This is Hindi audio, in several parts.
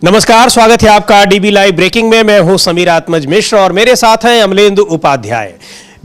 नमस्कार, स्वागत है आपका डीबी लाइव ब्रेकिंग में। मैं हूं समीर आत्मज मिश्र और मेरे साथ हैं अमलेंदु उपाध्याय।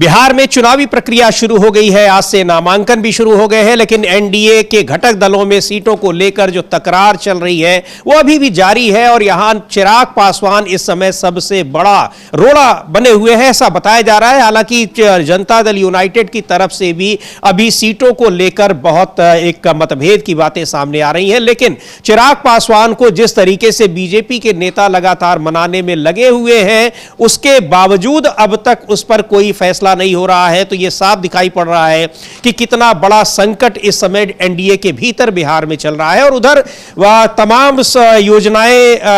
बिहार में चुनावी प्रक्रिया शुरू हो गई है, आज से नामांकन भी शुरू हो गए हैं, लेकिन एनडीए के घटक दलों में सीटों को लेकर जो तकरार चल रही है वो अभी भी जारी है और यहां चिराग पासवान इस समय सबसे बड़ा रोड़ा बने हुए हैं, ऐसा बताया जा रहा है। हालांकि जनता दल यूनाइटेड की तरफ से भी अभी सीटों को लेकर बहुत एक मतभेद की बातें सामने आ रही हैं, लेकिन चिराग पासवान को जिस तरीके से बीजेपी के नेता लगातार मनाने में लगे हुए हैं, उसके बावजूद अब तक उस पर कोई फैसला नहीं हो रहा है। तो यह साफ दिखाई पड़ रहा है कि कितना बड़ा संकट इस समय एनडीए के भीतर बिहार में चल रहा है। और उधर वह तमाम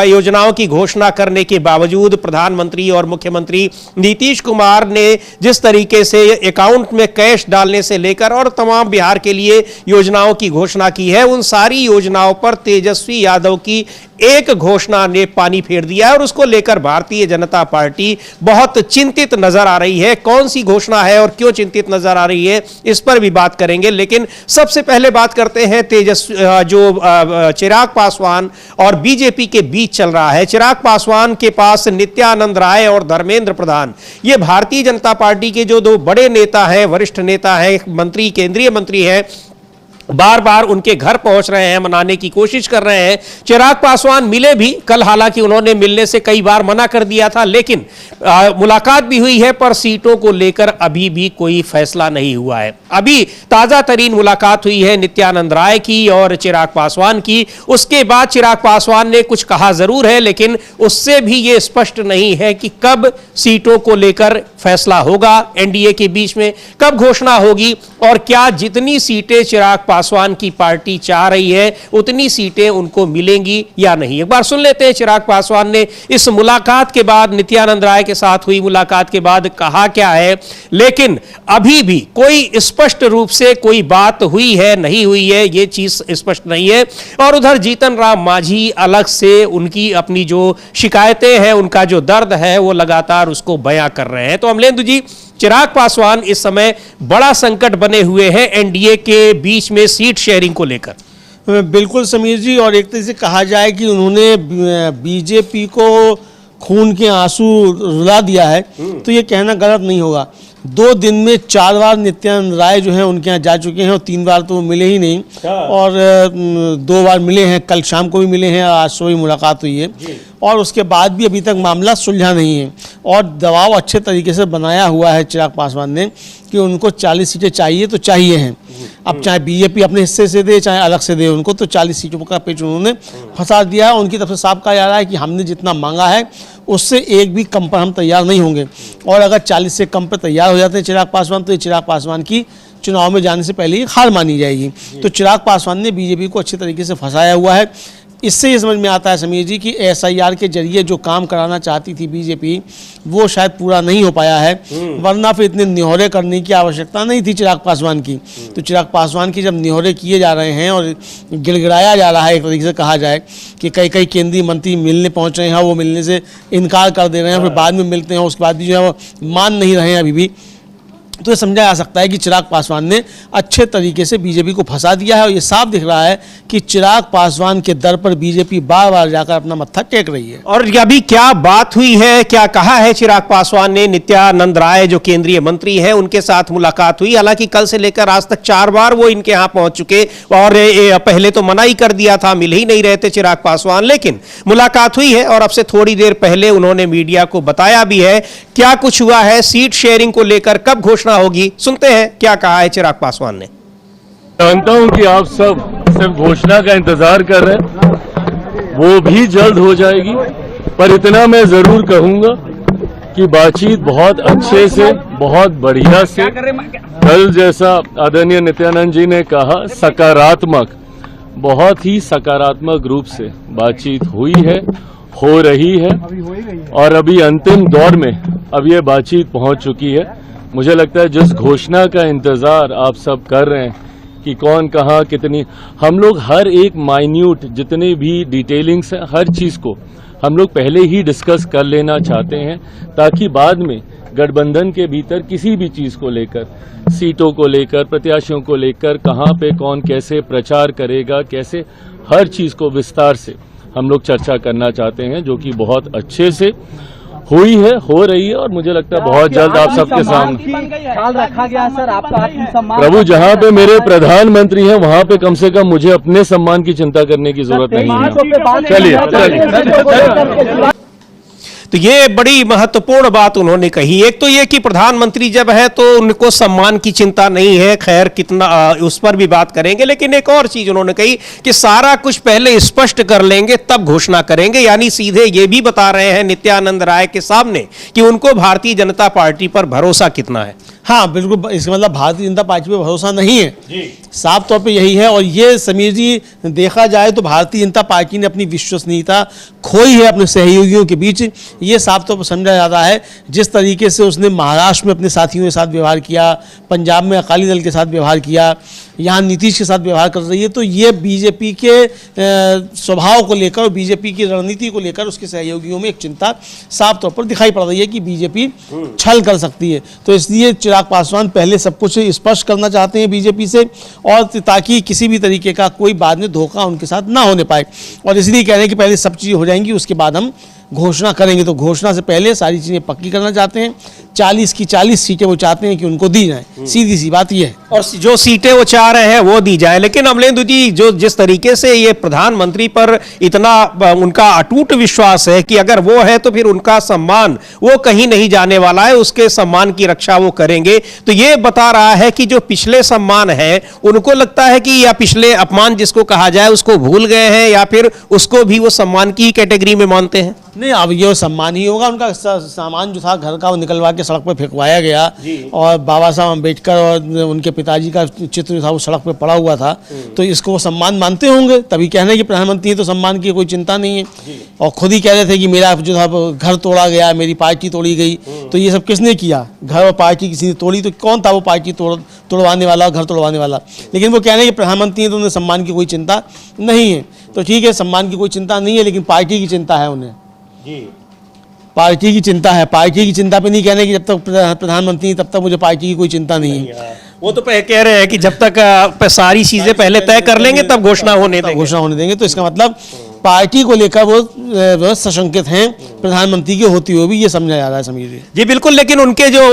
योजनाओं की घोषणा करने के बावजूद प्रधानमंत्री और मुख्यमंत्री नीतीश कुमार ने जिस तरीके से अकाउंट में कैश डालने से लेकर और तमाम बिहार के लिए योजनाओं की घोषणा की है, उन सारी योजनाओं पर तेजस्वी यादव की एक घोषणा ने पानी फेर दिया है और उसको लेकर भारतीय जनता पार्टी बहुत चिंतित नजर आ रही है। कौन सी घोषणा है और क्यों चिंतित नजर आ रही है, इस पर भी बात करेंगे, लेकिन सबसे पहले बात करते हैं चिराग पासवान और बीजेपी के बीच चल रहा है। चिराग पासवान के पास नित्यानंद राय और धर्मेंद्र प्रधान, ये भारतीय जनता पार्टी के जो दो बड़े नेता हैं, वरिष्ठ नेता हैं, मंत्री, केंद्रीय मंत्री हैं, बार बार उनके घर पहुंच रहे हैं, मनाने की कोशिश कर रहे हैं। चिराग पासवान मिले भी कल, हालांकि उन्होंने मिलने से कई बार मना कर दिया था, लेकिन मुलाकात भी हुई है, पर सीटों को लेकर अभी भी कोई फैसला नहीं हुआ है। अभी ताजा तरीन मुलाकात हुई है नित्यानंद राय की और चिराग पासवान की। उसके बाद चिराग पासवान ने कुछ कहा जरूर है, लेकिन उससे भी यह स्पष्ट नहीं है कि कब सीटों को लेकर फैसला होगा एनडीए के बीच में, कब घोषणा होगी और क्या जितनी सीटें चिराग पासवान की पार्टी चाह रही है उतनी सीटें उनको मिलेंगी या नहीं। एक बार सुन लेते हैं चिराग पासवान ने इस मुलाकात के बाद, नित्यानंद राय के साथ हुई मुलाकात के बाद कहा क्या है। लेकिन अभी भी कोई स्पष्ट रूप से कोई बात हुई है नहीं हुई है, यह चीज स्पष्ट नहीं है। और उधर जीतन राम मांझी अलग से उनकी अपनी जो शिकायतें हैं, उनका जो दर्द है, वो लगातार उसको बयां कर रहे हैं। तो अमलेंदु जी, चिराग पासवान इस समय बड़ा संकट बने हुए हैं एनडीए के बीच में सीट शेयरिंग को लेकर। बिल्कुल समीर जी, और एक तरह से कहा जाए कि उन्होंने बीजेपी को खून के आंसू रुला दिया है, तो ये कहना गलत नहीं होगा। 2 दिन में 4 बार नित्यानंद राय जो हैं उनके यहाँ जा चुके हैं और 3 बार तो वो मिले ही नहीं, और 2 बार मिले हैं, कल शाम को भी मिले हैं, आज सुबह ही मुलाकात हुई है, और उसके बाद भी अभी तक मामला सुलझा नहीं है। और दबाव अच्छे तरीके से बनाया हुआ है चिराग पासवान ने कि उनको 40 सीटें चाहिए तो चाहिए हैं। अब चाहे बीजेपी अपने हिस्से से दे चाहे अलग से दे, उनको तो 40 सीटों का पेच उन्होंने फंसा दिया है। उनकी तरफ से साफ कहा जा रहा है कि हमने जितना मांगा है उससे एक भी कम पर हम तैयार नहीं होंगे, और अगर 40 से कम पर तैयार हो जाते हैं चिराग पासवान, तो ये चिराग पासवान की चुनाव में जाने से पहले ही हार मानी जाएगी। तो चिराग पासवान ने बीजेपी को अच्छे तरीके से फंसाया हुआ है। इससे ये समझ में आता है समीर जी कि एसआईआर के जरिए जो काम कराना चाहती थी बीजेपी, वो शायद पूरा नहीं हो पाया है, वरना फिर इतने निहोरे करने की आवश्यकता नहीं थी चिराग पासवान की। तो चिराग पासवान की जब निहोरे किए जा रहे हैं और गिड़गिड़ाया जा रहा है, एक तरीके से कहा जाए कि कई केंद्रीय मंत्री मिलने पहुंच रहे हैं, वो मिलने से इनकार कर दे रहे हैं, फिर बाद में मिलते हैं, उसके बाद भी जो है वो मान नहीं रहे हैं अभी भी, तो ये समझा जा सकता है कि चिराग पासवान ने अच्छे तरीके से बीजेपी को फंसा दिया है। और ये साफ दिख रहा है कि चिराग पासवान के दर पर बीजेपी बार बार जाकर अपना मत्था टेक रही है। और अभी क्या बात हुई है, क्या कहा है चिराग पासवान ने। नित्यानंद राय जो केंद्रीय मंत्री हैं, उनके साथ मुलाकात हुई। हालांकि कल से लेकर आज तक 4 बार वो इनके यहां पहुंच चुके और पहले तो मना ही कर दिया था, मिल ही नहीं रहे थे चिराग पासवान, लेकिन मुलाकात हुई है और अब से थोड़ी देर पहले उन्होंने मीडिया को बताया भी है क्या कुछ हुआ है, सीट शेयरिंग को लेकर कब घोषणा होगी। सुनते हैं क्या कहा है चिराग पासवान ने। जानता हूं कि आप सब सिर्फ घोषणा का इंतजार कर रहे हैं, वो भी जल्द हो जाएगी, पर इतना मैं जरूर कहूंगा कि बातचीत बहुत अच्छे से, बहुत बढ़िया से, कल जैसा आदरणीय नित्यानंद जी ने कहा, सकारात्मक, बहुत ही सकारात्मक रूप से बातचीत हुई है, हो रही है, और अभी अंतिम दौर में अब ये बातचीत पहुंच चुकी है। मुझे लगता है जिस घोषणा का इंतजार आप सब कर रहे हैं कि कौन कहाँ कितनी, हम लोग हर एक माइन्यूट जितने भी डिटेलिंग्स हैं, हर चीज़ को हम लोग पहले ही डिस्कस कर लेना चाहते हैं, ताकि बाद में गठबंधन के भीतर किसी भी चीज़ को लेकर, सीटों को लेकर, प्रत्याशियों को लेकर, कहाँ पे कौन कैसे प्रचार करेगा, कैसे, हर चीज़ को विस्तार से हम लोग चर्चा करना चाहते हैं, जो कि बहुत अच्छे से हुई है, हो रही है और मुझे लगता है बहुत जल्द आप सबके सामने ख्याल रखा गया सर आपका आत्मसम्मान। प्रभु, जहाँ पे मेरे प्रधानमंत्री हैं वहाँ पे कम से कम मुझे अपने सम्मान की चिंता करने की जरूरत नहीं है। चलिए। तो ये बड़ी महत्वपूर्ण बात उन्होंने कही। एक तो ये कि प्रधानमंत्री जब है तो उनको सम्मान की चिंता नहीं है, खैर कितना उस पर भी बात करेंगे, लेकिन एक और चीज उन्होंने कही कि सारा कुछ पहले स्पष्ट कर लेंगे तब घोषणा करेंगे, यानी सीधे ये भी बता रहे हैं नित्यानंद राय के सामने कि उनको भारतीय जनता पार्टी पर भरोसा कितना है। हाँ बिल्कुल, इसका मतलब भारतीय जनता पार्टी पे भरोसा नहीं है, साफ तौर पे यही है। और ये समीर जी देखा जाए तो भारतीय जनता पार्टी ने अपनी विश्वसनीयता खोई है अपने सहयोगियों के बीच, ये साफ तौर पर समझा जाता है। जिस तरीके से उसने महाराष्ट्र में अपने साथियों के साथ व्यवहार किया, पंजाब में अकाली दल के साथ व्यवहार किया, यहाँ नीतीश के साथ व्यवहार कर रही है, तो ये बीजेपी के स्वभाव को लेकर और बीजेपी की रणनीति को लेकर उसके सहयोगियों में एक चिंता साफ तौर पर दिखाई पड़ रही है कि बीजेपी छल कर सकती है। तो इसलिए चिराग पासवान पहले सब कुछ स्पष्ट करना चाहते हैं बीजेपी से, और ताकि किसी भी तरीके का कोई बाद में धोखा उनके साथ ना होने पाए, और इसलिए कह रहे हैं कि पहले सब चीज़ें हो जाएंगी उसके बाद हम घोषणा करेंगे। तो घोषणा से पहले सारी चीज़ें पक्की करना चाहते हैं। 40 की 40 सीटें वो चाहते हैं कि उनको दी जाएं, सीधी सी बात ये है। और जो सीटें वो चाह रहे हैं वो दी जाए। लेकिन अमलेंदु जी, जो जिस तरीके से ये प्रधानमंत्री पर इतना उनका अटूट विश्वास है कि अगर वो है तो फिर उनका सम्मान वो कहीं नहीं जाने वाला है, उसके सम्मान की रक्षा वो करेंगे, तो ये बता रहा है कि जो पिछले सम्मान है उनको लगता है कि या पिछले अपमान जिसको कहा जाए उसको भूल गए हैं, या फिर उसको भी वो सम्मान की कैटेगरी में मानते हैं। नहीं, अब ये सम्मान ही होगा। उनका सामान जो था घर का वो निकलवा के सड़क पर फेंकवाया गया, और बाबा साहब अम्बेडकर और उनके पिताजी का चित्र था वो सड़क पे पड़ा हुआ था, तो इसको वो सम्मान मानते होंगे, तभी कहने कि प्रधानमंत्री है तो सम्मान की कोई चिंता नहीं है। और खुद ही कह रहे थे कि मेरा जो था घर तोड़ा गया, मेरी पार्टी तोड़ी गई, तो ये सब किसने किया? घर और पार्टी किसी ने तोड़ी, तो कौन था वो पार्टी तोड़वाने वाला, घर तोड़वाने वाला? लेकिन वो कह रहे हैं कि प्रधानमंत्री है तो उन्हें सम्मान की कोई चिंता नहीं है। तो ठीक है, सम्मान की कोई चिंता नहीं है, लेकिन पार्टी की चिंता है उन्हें। पार्टी की चिंता है, पार्टी की चिंता पे नहीं कहने कि जब तक प्रधानमंत्री तब तक मुझे पार्टी की कोई चिंता नहीं है। वो तो कह रहे हैं कि जब तक सारी चीजें पहले तय कर लेंगे तब घोषणा होने देंगे। तो इसका मतलब पार्टी को लेकर वो सशंकित हैं प्रधानमंत्री के होते हुए भी, ये समझा जा रहा है समीर जी। जी बिल्कुल, लेकिन उनके जो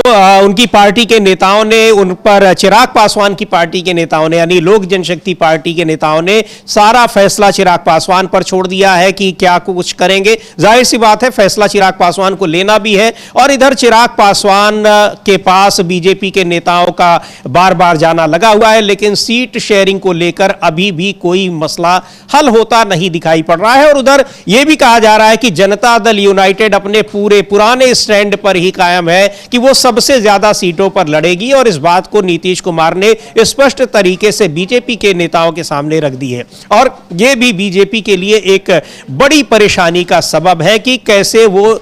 उनकी पार्टी के नेताओं ने उन पर, चिराग पासवान की पार्टी के नेताओं ने, यानी लोक जनशक्ति पार्टी के नेताओं ने सारा फैसला चिराग पासवान पर छोड़ दिया है कि क्या कुछ करेंगे। जाहिर सी बात है फैसला चिराग पासवान को लेना भी है, और इधर चिराग पासवान के पास बीजेपी के नेताओं का बार बार जाना लगा हुआ है, लेकिन सीट शेयरिंग को लेकर अभी भी कोई मसला हल होता नहीं दिखाई पड़ रहा है। और उधर यह भी कहा जा रहा है कि जनता दल यूनाइटेड अपने पूरे पुराने स्टैंड पर ही कायम है कि वो सबसे ज्यादा सीटों पर लड़ेगी, और इस बात को नीतीश कुमार ने स्पष्ट तरीके से बीजेपी के नेताओं के सामने रख दी है। और यह भी बीजेपी के लिए एक बड़ी परेशानी का सबब है कि कैसे वो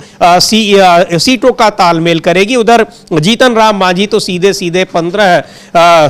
सीटों का तालमेल करेगी। उधर जीतन राम मांझी तो सीधे सीधे 15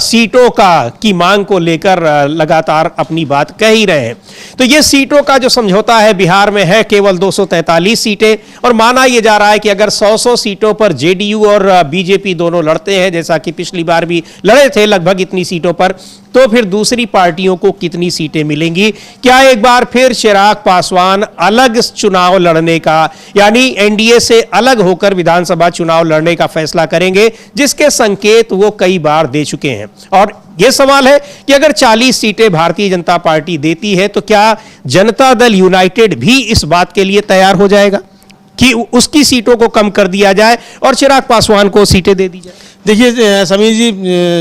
सीटों की मांग को लेकर लगातार अपनी बात कह ही रहे हैं। तो ये सीटों का जो समझौता है बिहार में है केवल 243 सीटें, और माना यह जा रहा है कि अगर 100 सीटों पर जेडीयू और बीजेपी दोनों लड़ते हैं, जैसा कि पिछली बार भी लड़े थे लगभग इतनी सीटों पर, तो फिर दूसरी पार्टियों को कितनी सीटें मिलेंगी? क्या एक बार फिर चिराग पासवान अलग चुनाव लड़ने का, यानी एनडीए से अलग होकर विधानसभा चुनाव लड़ने का फैसला करेंगे, जिसके संकेत वो कई बार दे चुके हैं? और यह सवाल है कि अगर 40 सीटें भारतीय जनता पार्टी देती है तो क्या जनता दल यूनाइटेड भी इस बात के लिए तैयार हो जाएगा कि उसकी सीटों को कम कर दिया जाए और चिराग पासवान को सीटें दे दी जाए? देखिए समीर जी,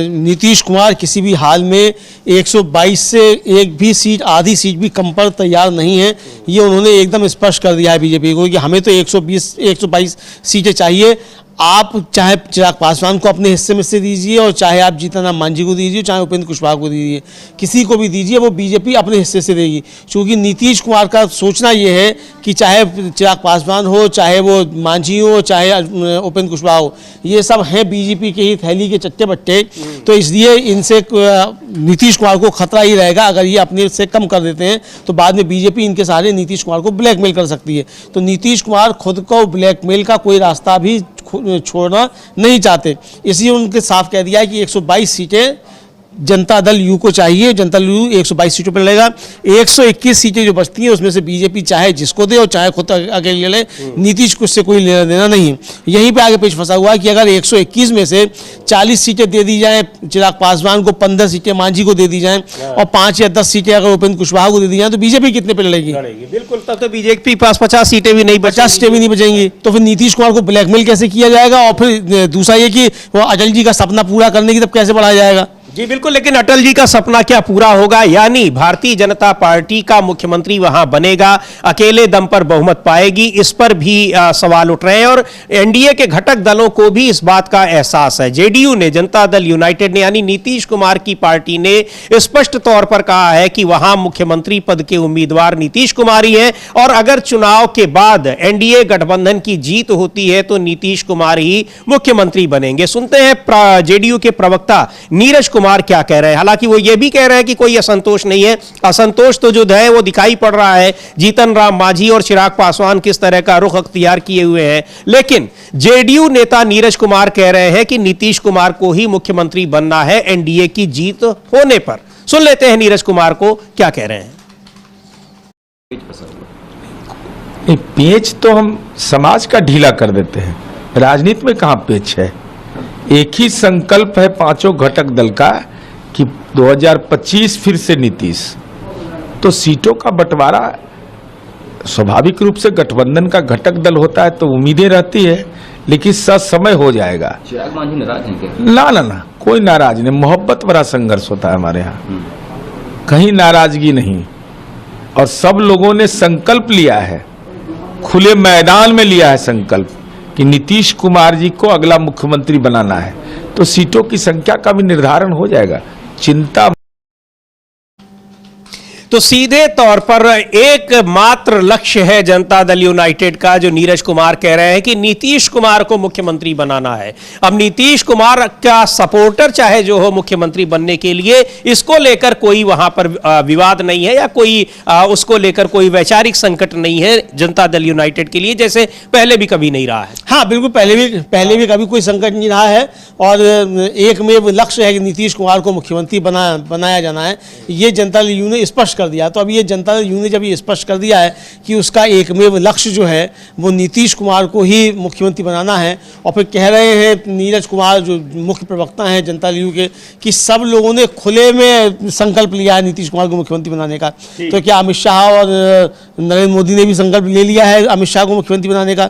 नीतीश कुमार किसी भी हाल में 122 से एक भी सीट, आधी सीट भी कम पर तैयार नहीं है। ये उन्होंने एकदम स्पष्ट कर दिया है बीजेपी को कि हमें तो 122 सीटें चाहिए। आप चाहे चिराग पासवान को अपने हिस्से में से दीजिए, और चाहे आप जीतन राम मांझी को दीजिए, चाहे उपेंद्र कुशवाहा को दीजिए, किसी को भी दीजिए, वो बीजेपी अपने हिस्से से देगी। क्योंकि नीतीश कुमार का सोचना ये है कि चाहे चिराग पासवान हो, चाहे वो मांझी हो, चाहे उपेंद्र कुशवाहा हो, ये सब हैं बीजेपी के ही थैली के चट्टे बट्टे। तो इसलिए इनसे नीतीश कुमार को खतरा ही रहेगा, अगर ये अपने से कम कर देते हैं तो बाद में बीजेपी इनके सहारे नीतीश कुमार को ब्लैकमेल कर सकती है। तो नीतीश कुमार खुद को ब्लैकमेल का कोई रास्ता भी छोड़ना नहीं चाहते, इसलिए उनके साफ कह दिया है कि 122 सीटें जनता दल यू को चाहिए। जनता दल यू 122 सीटों पर लड़ेगा। 121 सीटें जो बचती हैं उसमें से बीजेपी चाहे जिसको दे और चाहे खुद अकेले ले, नीतीश को उससे कोई लेना देना नहीं। यहीं पे आगे पेच फंसा हुआ है कि अगर 121 में से 40 सीटें दे दी जाएं चिराग पासवान को, 15 सीटें मांझी को दे दी जाएं और 5 या 10 सीटें अगर उपेंद्र कुशवाहा को दे दी जाएं, तो बीजेपी कितने पे लड़ेगी? बिल्कुल, तब तो बीजेपी पास 50 सीटें भी नहीं, 50 सीटें भी नहीं बचेंगी। तो फिर नीतीश कुमार को ब्लैकमेल कैसे किया जाएगा? और फिर दूसरा ये कि वो अटल जी का सपना पूरा करने की तब कैसे बढ़ाया जाएगा? जी बिल्कुल, लेकिन अटल जी का सपना क्या पूरा होगा? यानी भारतीय जनता पार्टी का मुख्यमंत्री वहां बनेगा, अकेले दम पर बहुमत पाएगी, इस पर भी सवाल उठ रहे हैं। और एनडीए के घटक दलों को भी इस बात का एहसास है। जेडीयू ने, जनता दल यूनाइटेड ने, यानी नीतीश कुमार की पार्टी ने स्पष्ट तौर पर कहा है कि वहां मुख्यमंत्री पद के उम्मीदवार नीतीश कुमार ही हैं और अगर चुनाव के बाद एनडीए गठबंधन की जीत होती है तो नीतीश कुमार ही मुख्यमंत्री बनेंगे। सुनते हैं जेडीयू के प्रवक्ता नीरज कुमार क्या कह रहे हैं। हालांकि वो ये भी कह रहे हैं कि कोई असंतोष नहीं है, असंतोष तो जो है वो दिखाई पड़ रहा है, जीतन राम मांझी और चिराग पासवान किस तरह का रुख अख्तियार किए हुए हैं। लेकिन जेडीयू नेता नीरज कुमार कह रहे हैं कि नीतीश कुमार को ही मुख्यमंत्री बनना है एनडीए की जीत होने पर। सुन लेते हैं नीरज कुमार को क्या कह रहे हैं। पेच तो हम समाज का ढीला कर देते हैं, राजनीति में कहां पेच है। एक ही संकल्प है पांचों घटक दल का कि 2025 फिर से नीतीश। तो सीटों का बंटवारा स्वाभाविक रूप से गठबंधन का घटक दल होता है तो उम्मीदें रहती है, लेकिन समय हो जाएगा। चिराग मांझी नाराज हैं क्या? ना ना ना, कोई नाराज नहीं, मोहब्बत भरा संघर्ष होता है हमारे यहाँ, कहीं नाराजगी नहीं। और सब लोगों ने संकल्प लिया है, खुले मैदान में लिया है संकल्प कि नीतीश कुमार जी को अगला मुख्यमंत्री बनाना है। तो सीटों की संख्या का भी निर्धारण हो जाएगा, चिंता। तो सीधे तौर पर एकमात्र लक्ष्य है जनता दल यूनाइटेड का, जो नीरज कुमार कह रहे हैं कि नीतीश कुमार को मुख्यमंत्री बनाना है। अब नीतीश कुमार का सपोर्टर चाहे जो हो मुख्यमंत्री बनने के लिए, इसको लेकर कोई वहां पर विवाद नहीं है या कोई उसको लेकर कोई वैचारिक संकट नहीं है जनता दल यूनाइटेड के लिए, जैसे पहले भी कभी नहीं रहा है। हाँ बिल्कुल, पहले भी कभी कोई संकट नहीं रहा है और एक में लक्ष्य है कि नीतीश कुमार को मुख्यमंत्री बनाया जाना है, ये जनता दल यू ने स्पष्ट कर दिया। तो अब ये जनता दल यू ने जब ये स्पष्ट कर दिया है कि उसका एकमेव लक्ष्य जो है वो नीतीश कुमार को ही मुख्यमंत्री बनाना है, और फिर कह रहे हैं नीरज कुमार जो मुख्य प्रवक्ता हैं जनता दल यू के कि सब लोगों ने खुले में संकल्प लिया है नीतीश कुमार को मुख्यमंत्री बनाने का। तो क्या अमित शाह और नरेंद्र मोदी ने भी संकल्प ले लिया है अमित शाह को मुख्यमंत्री बनाने का?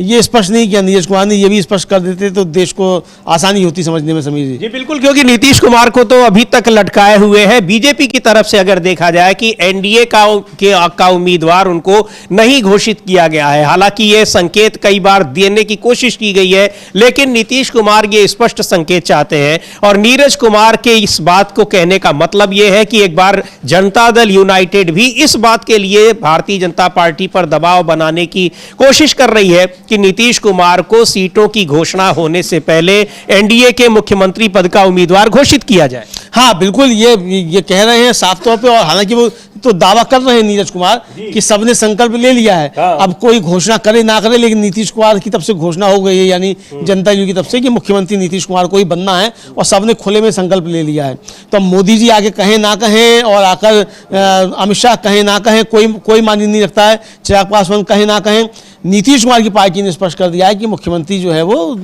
ये स्पष्ट नहीं किया नीरज कुमार ने, ये भी स्पष्ट कर देते तो देश को आसानी होती समझने में। समीर जी बिल्कुल, क्योंकि नीतीश कुमार को तो अभी तक लटकाए हुए हैं। बीजेपी की तरफ से अगर देखा जाए कि एनडीए का उम्मीदवार उनको नहीं घोषित किया गया है, हालांकि यह संकेत कई बार देने की कोशिश की गई है, लेकिन नीतीश कुमार ये स्पष्ट संकेत चाहते हैं। और नीरज कुमार के इस बात को कहने का मतलब यह है कि एक बार जनता दल यूनाइटेड भी इस बात के लिए भारतीय जनता पार्टी पर दबाव बनाने की कोशिश कर रही है कि नीतीश कुमार को सीटों की घोषणा होने से पहले एनडीए के मुख्यमंत्री पद का उम्मीदवार घोषित किया जाए। हाँ बिल्कुल, ये कह रहे हैं साफ तौर पे, और हालांकि वो तो दावा कर रहे हैं नीरज कुमार कि सबने संकल्प ले लिया है। अब कोई घोषणा करे ना करे, लेकिन नीतीश कुमार की तरफ से घोषणा हो गई है, यानी जनता दल की तरफ से कि मुख्यमंत्री नीतीश कुमार को ही बनना है और सबने खुले में संकल्प ले लिया है। तो अब मोदी जी आगे कहें ना कहें और आकर अमित शाह कहें ना कहें, कोई मायने नहीं रखता है। चिराग पासवान कहें ना कहें, नीतीश कुमार की पार्टी ने स्पष्ट कर दिया है कि मुख्यमंत्री जो है वो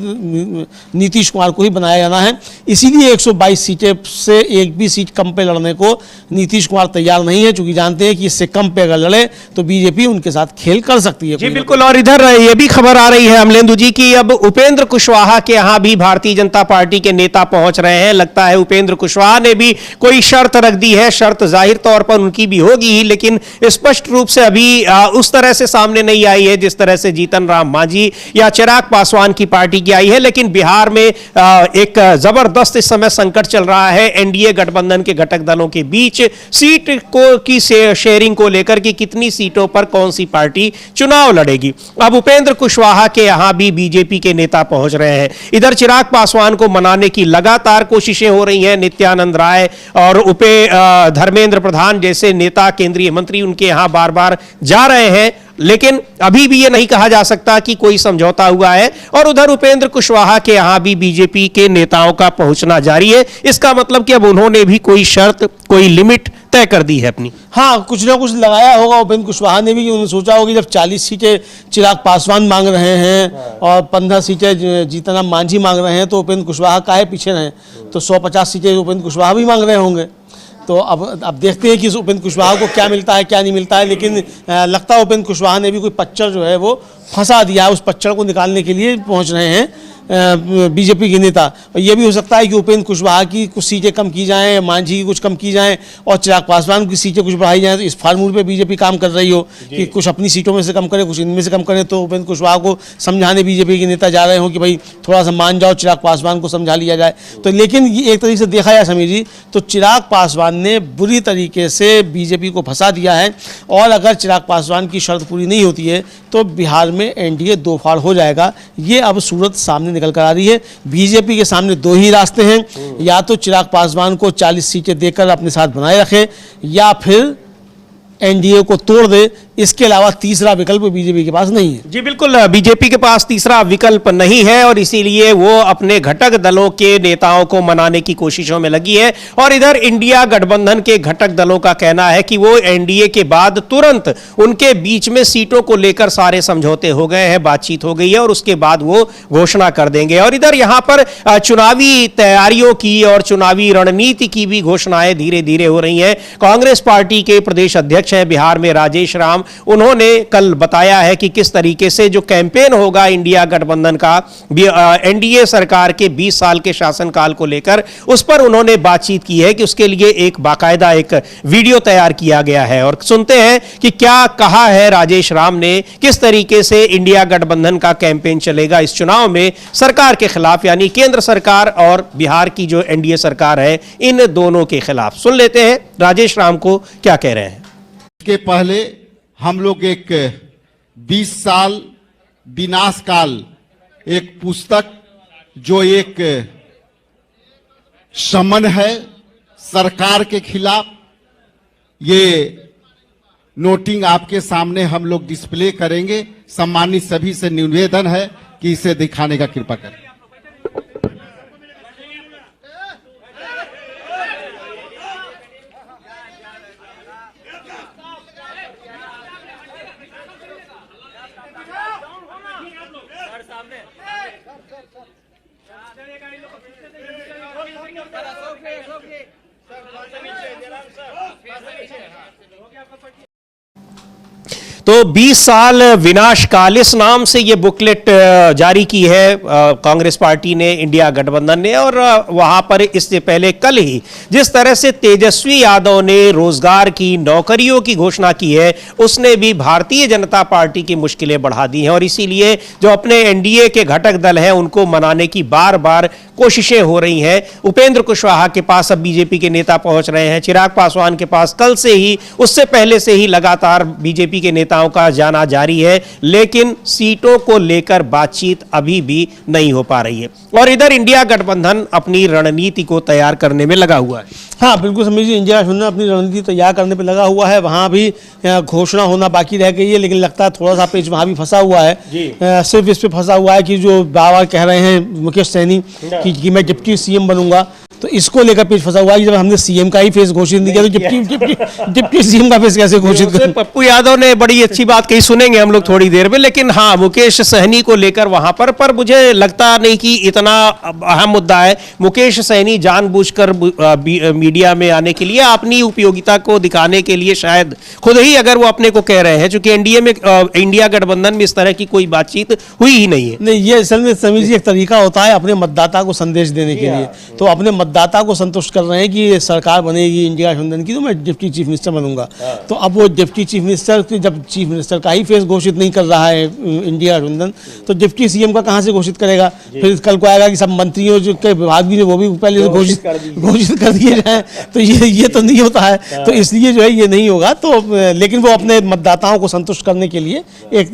नीतीश कुमार को ही बनाया जाना है। इसीलिए 122 सीटें से एक भी सीट कम पे लड़ने को नीतीश कुमार तैयार नहीं है, क्योंकि जानते हैं कि इससे कम पे अगर लड़े तो बीजेपी उनके साथ खेल कर सकती है। जी बिल्कुल, और इधर ये भी खबर आ रही है अमलेंदु जी की अब उपेंद्र कुशवाहा के यहाँ भी भारतीय जनता पार्टी के नेता पहुंच रहे हैं। लगता है उपेंद्र कुशवाहा ने भी कोई शर्त रख दी है। शर्त जाहिर तौर पर उनकी भी होगी ही, लेकिन स्पष्ट रूप से अभी उस तरह से सामने नहीं आई है जिस तरह से जीतन राम मांझी या चिराग पासवान की पार्टी की आई है। लेकिन बिहार में एक जबरदस्त इस समय संकट चल रहा है एनडीए गठबंधन के घटक दलों के बीच, सीट की शेयरिंग को लेकर कि कितनी सीटों पर कौन सी पार्टी चुनाव लड़ेगी। अब उपेंद्र कुशवाहा के यहां भी बीजेपी के नेता पहुंच रहे हैं। इधर चिराग पासवान को मनाने की लगातार कोशिशें हो रही हैं। नित्यानंद राय और धर्मेंद्र प्रधान जैसे नेता, केंद्रीय मंत्री उनके यहां बार बार जा रहे हैं। लेकिन अभी भी ये नहीं कहा जा सकता कि कोई समझौता हुआ है। और उधर उपेंद्र कुशवाहा के यहां भी बीजेपी के नेताओं का पहुंचना जारी है। इसका मतलब कि अब उन्होंने भी कोई शर्त, कोई लिमिट तय कर दी है अपनी। हाँ, कुछ ना कुछ लगाया होगा उपेंद्र कुशवाहा ने भी, कि उन्होंने सोचा होगा कि जब 40 सीटें चिराग पासवान मांग रहे हैं और 15 सीटें जीतनराम मांझी मांग रहे हैं, तो उपेंद्र कुशवाहा काहे पीछे रहें। तो 150 सीटें उपेंद्र कुशवाहा भी मांग रहे होंगे। तो अब देखते हैं कि उपेंद्र कुशवाहा को क्या मिलता है क्या नहीं मिलता है। लेकिन लगता है उपेंद्र कुशवाहा ने भी कोई पच्चर जो है वो फंसा दिया है, उस पच्चर को निकालने के लिए पहुंच रहे हैं बीजेपी के नेता। और ये भी हो सकता है कि उपेंद्र कुशवाहा की कुछ सीटें कम की जाएं, मांझी की कुछ कम की जाएं और चिराग पासवान की सीटें कुछ बढ़ाई जाएं। तो इस फार्मूले पे बीजेपी काम कर रही हो कि कुछ अपनी सीटों में से कम करे, कुछ इनमें से कम करे। तो उपेंद्र कुशवाहा को समझाने बीजेपी के नेता जा रहे हो कि भाई थोड़ा सा मान जाओ, चिराग पासवान को समझा लिया जाए। तो लेकिन ये एक तरीके से देखा जाए समीर जी, तो चिराग पासवान ने बुरी तरीके से बीजेपी को फंसा दिया है। और अगर चिराग पासवान की शर्त पूरी नहीं होती है तो बिहार में एनडीए दो फाड़ हो जाएगा। ये अब सूरत सामने निकल कर आ रही है। बीजेपी के सामने दो ही रास्ते हैं, या तो चिराग पासवान को 40 सीटें देकर अपने साथ बनाए रखे या फिर एनडीए को तोड़ दे। इसके अलावा तीसरा विकल्प बीजेपी के पास नहीं है। जी बिल्कुल, बीजेपी के पास तीसरा विकल्प नहीं है और इसीलिए वो अपने घटक दलों के नेताओं को मनाने की कोशिशों में लगी है। और इधर इंडिया गठबंधन के घटक दलों का कहना है कि वो एनडीए के बाद तुरंत उनके बीच में सीटों को लेकर सारे समझौते हो गए हैं, बातचीत हो गई है और उसके बाद वो घोषणा कर देंगे। और इधर यहां पर चुनावी तैयारियों की और चुनावी रणनीति की भी घोषणाएं धीरे धीरे हो रही हैं। कांग्रेस पार्टी के प्रदेश अध्यक्ष हैं बिहार में राजेश राम, उन्होंने कल बताया है कि किस तरीके से जो कैंपेन होगा इंडिया गठबंधन का एनडीए सरकार के 20 साल के शासनकाल को लेकर, उस पर उन्होंने बातचीत की है कि उसके लिए एक बाकायदा एक वीडियो तैयार किया गया है। और सुनते हैं कि क्या कहा है राजेश राम ने, किस तरीके से इंडिया गठबंधन का कैंपेन चलेगा इस चुनाव में सरकार के खिलाफ, यानी केंद्र सरकार और बिहार की जो एनडीए सरकार है, इन दोनों के खिलाफ। सुन लेते हैं राजेश राम को क्या कह रहे हैं। के पहले हम लोग एक 20 साल विनाश काल एक पुस्तक, जो एक समन है सरकार के खिलाफ, ये नोटिंग आपके सामने हम लोग डिस्प्ले करेंगे। सम्मानित सभी से निवेदन है कि इसे दिखाने का कृपा करें। तो 20 साल विनाशकाल, इस नाम से ये बुकलेट जारी की है कांग्रेस पार्टी ने, इंडिया गठबंधन ने। और वहां पर इससे पहले कल ही जिस तरह से तेजस्वी यादव ने रोजगार की, नौकरियों की घोषणा की है, उसने भी भारतीय जनता पार्टी की मुश्किलें बढ़ा दी हैं। और इसीलिए जो अपने एनडीए के घटक दल हैं उनको मनाने की बार बार कोशिशें हो रही हैं। उपेंद्र कुशवाहा के पास अब बीजेपी के नेता पहुंच रहे हैं, चिराग पासवान के पास कल से ही, उससे पहले से ही लगातार बीजेपी के नेताओं का जाना जारी है, लेकिन सीटों को लेकर बातचीत अभी भी नहीं हो पा रही है। और इधर इंडिया गठबंधन अपनी रणनीति को तैयार करने में लगा हुआ है। हाँ बिल्कुल समझिए, इंडिया गठबंधन अपनी रणनीति तैयार करने पे लगा हुआ है। वहाँ भी घोषणा होना बाकी रह गई है, लेकिन लगता है थोड़ा सा पेच वहाँ भी फंसा हुआ है। सिर्फ इस पे फंसा हुआ है कि जो बाबा कह रहे हैं मुकेश सहनी कि मैं डिप्टी सीएम बनूंगा, तो इसको लेकर पेच फंसा हुआ है। जब हमने सीएम का ही फेस घोषित नहीं किया तो डिप्टी सीएम का फेस कैसे घोषित करें। पप्पू यादव ने बड़ी अच्छी बात कही, सुनेंगे हम लोग थोड़ी देर में। लेकिन हाँ, मुकेश सहनी को लेकर वहां पर मुझे लगता नहीं कि इतना अहम मुद्दा है। मुकेश सहनी जानबूझकर मीडिया में आने के लिए, अपनी उपयोगिता को दिखाने के लिए शायद खुद ही अगर वो अपने को कह रहे हैं, क्योंकि एनडीए में इंडिया गठबंधन में इस तरह की कोई बातचीत हुई ही नहीं है। नहीं, ये असल में समझिए एक तरीका होता है अपने मतदाता को संदेश देने के लिए। तो अपने मतदाता को संतुष्ट कर रहे हैं कि सरकार बनेगी इंडिया गठबंधन की, तो मैं डिप्टी चीफ मिनिस्टर बनूंगा। तो अब वो डिप्टी चीफ मिनिस्टर, जब चीफ मिनिस्टर का ही फेस घोषित नहीं कर रहा है इंडिया गठबंधन, तो डिप्टी सीएम का कहां से घोषित करेगा। फिर कल को आएगा कि सब मंत्रियों के विभाग भी वो भी पहले से घोषित कर दिए जाए, तो ये तो नहीं होता है। तो इसलिए जो है ये नहीं होगा। तो लेकिन वो अपने मतदाताओं को संतुष्ट करने के लिए एक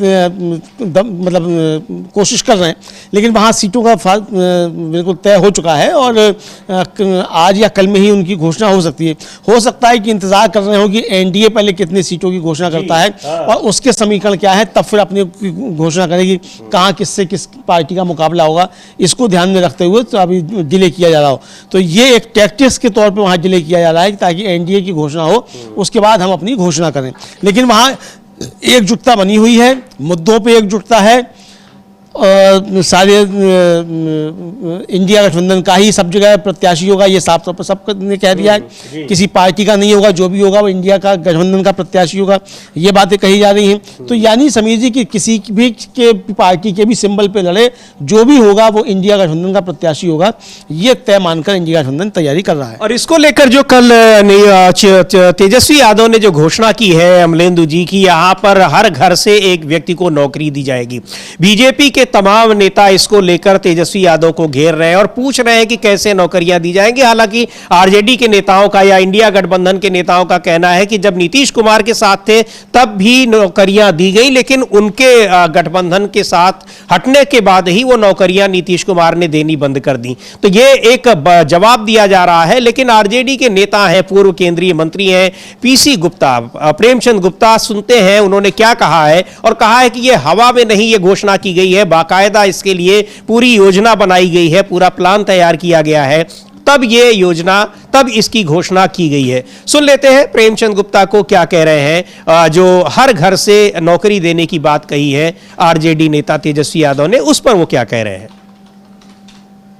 मतलब कोशिश कर रहे हैं। लेकिन वहाँ सीटों का बिल्कुल तय हो चुका है और आज या कल में ही उनकी घोषणा हो सकती है। हो सकता है कि इंतजार कर रहे हो कि एनडीए पहले कितनी सीटों की घोषणा करता है और उसके समीकरण क्या है, तब फिर अपनी घोषणा करेगी कहाँ किससे किस पार्टी का मुकाबला होगा। इसको ध्यान में रखते हुए तो अभी डिले किया जा रहा हो, तो ये एक टैक्टिक्स के तौर पर वहाँ डिले किया जा रहा है ताकि एनडीए की घोषणा हो, उसके बाद हम अपनी घोषणा करें। लेकिन वहाँ एकजुटता बनी हुई है, मुद्दों पे एकजुटता है और सारे इंडिया गठबंधन का ही सब जगह प्रत्याशी होगा, ये साफ तौर पर सबने कह दिया है। किसी पार्टी का नहीं होगा, जो भी होगा वो इंडिया का गठबंधन का प्रत्याशी होगा, ये बातें कही जा रही हैं। तो यानी समीर जी कि किसी भी के पार्टी के भी सिंबल पे लड़े, जो भी होगा वो इंडिया गठबंधन का प्रत्याशी होगा, ये तय मानकर इंडिया गठबंधन तैयारी कर रहा है। और इसको लेकर जो कल तेजस्वी यादव ने जो घोषणा की है अमलेंदु जी की, यहाँ पर हर घर से एक व्यक्ति को नौकरी दी जाएगी। बीजेपी के तमाम नेता इसको लेकर तेजस्वी यादव को घेर रहे हैं और पूछ रहे हैं कि कैसे नौकरियां दी जाएंगी। हालांकि आरजेडी के नेताओं का या इंडिया गठबंधन के नेताओं का कहना है कि जब नीतीश कुमार के साथ थे तब भी नौकरियां दी गई, लेकिन उनके गठबंधन के साथ हटने के बाद ही वो नौकरियां नीतीश कुमार ने देनी बंद कर दी। तो ये एक जवाब दिया जा रहा है। लेकिन आरजेडी के नेता हैं, पूर्व केंद्रीय मंत्री हैं पीसी गुप्ता, प्रेमचंद गुप्ता, सुनते हैं उन्होंने क्या कहा है। और कहा है कि ये हवा में नहीं ये घोषणा की गई है, बाकायदा इसके लिए पूरी योजना बनाई गई है, पूरा प्लान तैयार किया गया है, तब ये योजना, तब इसकी घोषणा की गई है। सुन लेते हैं प्रेमचंद गुप्ता को क्या कह रहे हैं। जो हर घर से नौकरी देने की बात कही है आरजेडी नेता तेजस्वी यादव ने, उस पर वो क्या कह रहे हैं।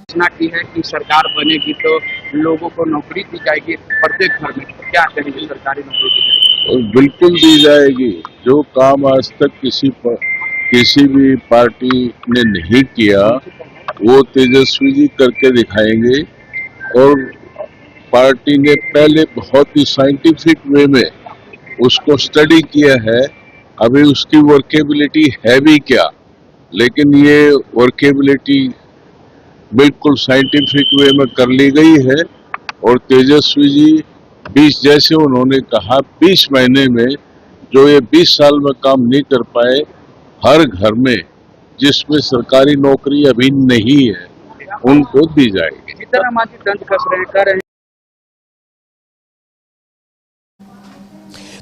घोषणा की है कि सरकार बनेगी तो लोगों को नौकरी दी जाएगी प्रत्येक घर में, क्या कहेंगे? सरकारी नौकरी दी जाएगी? बिल्कुल दी जाएगी। जो काम आज तक किसी भी पार्टी ने नहीं किया वो तेजस्वी जी करके दिखाएंगे। और पार्टी ने पहले बहुत ही साइंटिफिक वे में उसको स्टडी किया है, अभी उसकी वर्केबिलिटी है भी क्या, लेकिन ये वर्केबिलिटी बिल्कुल साइंटिफिक वे में कर ली गई है। और तेजस्वी जी 20 जैसे उन्होंने कहा 20 महीने में जो ये 20 साल में काम नहीं कर पाए, हर घर में जिसमें सरकारी नौकरी अभी नहीं है उनको दी जाएगी। इसी तरह माजी दंड कस रहे कर रहे हैं।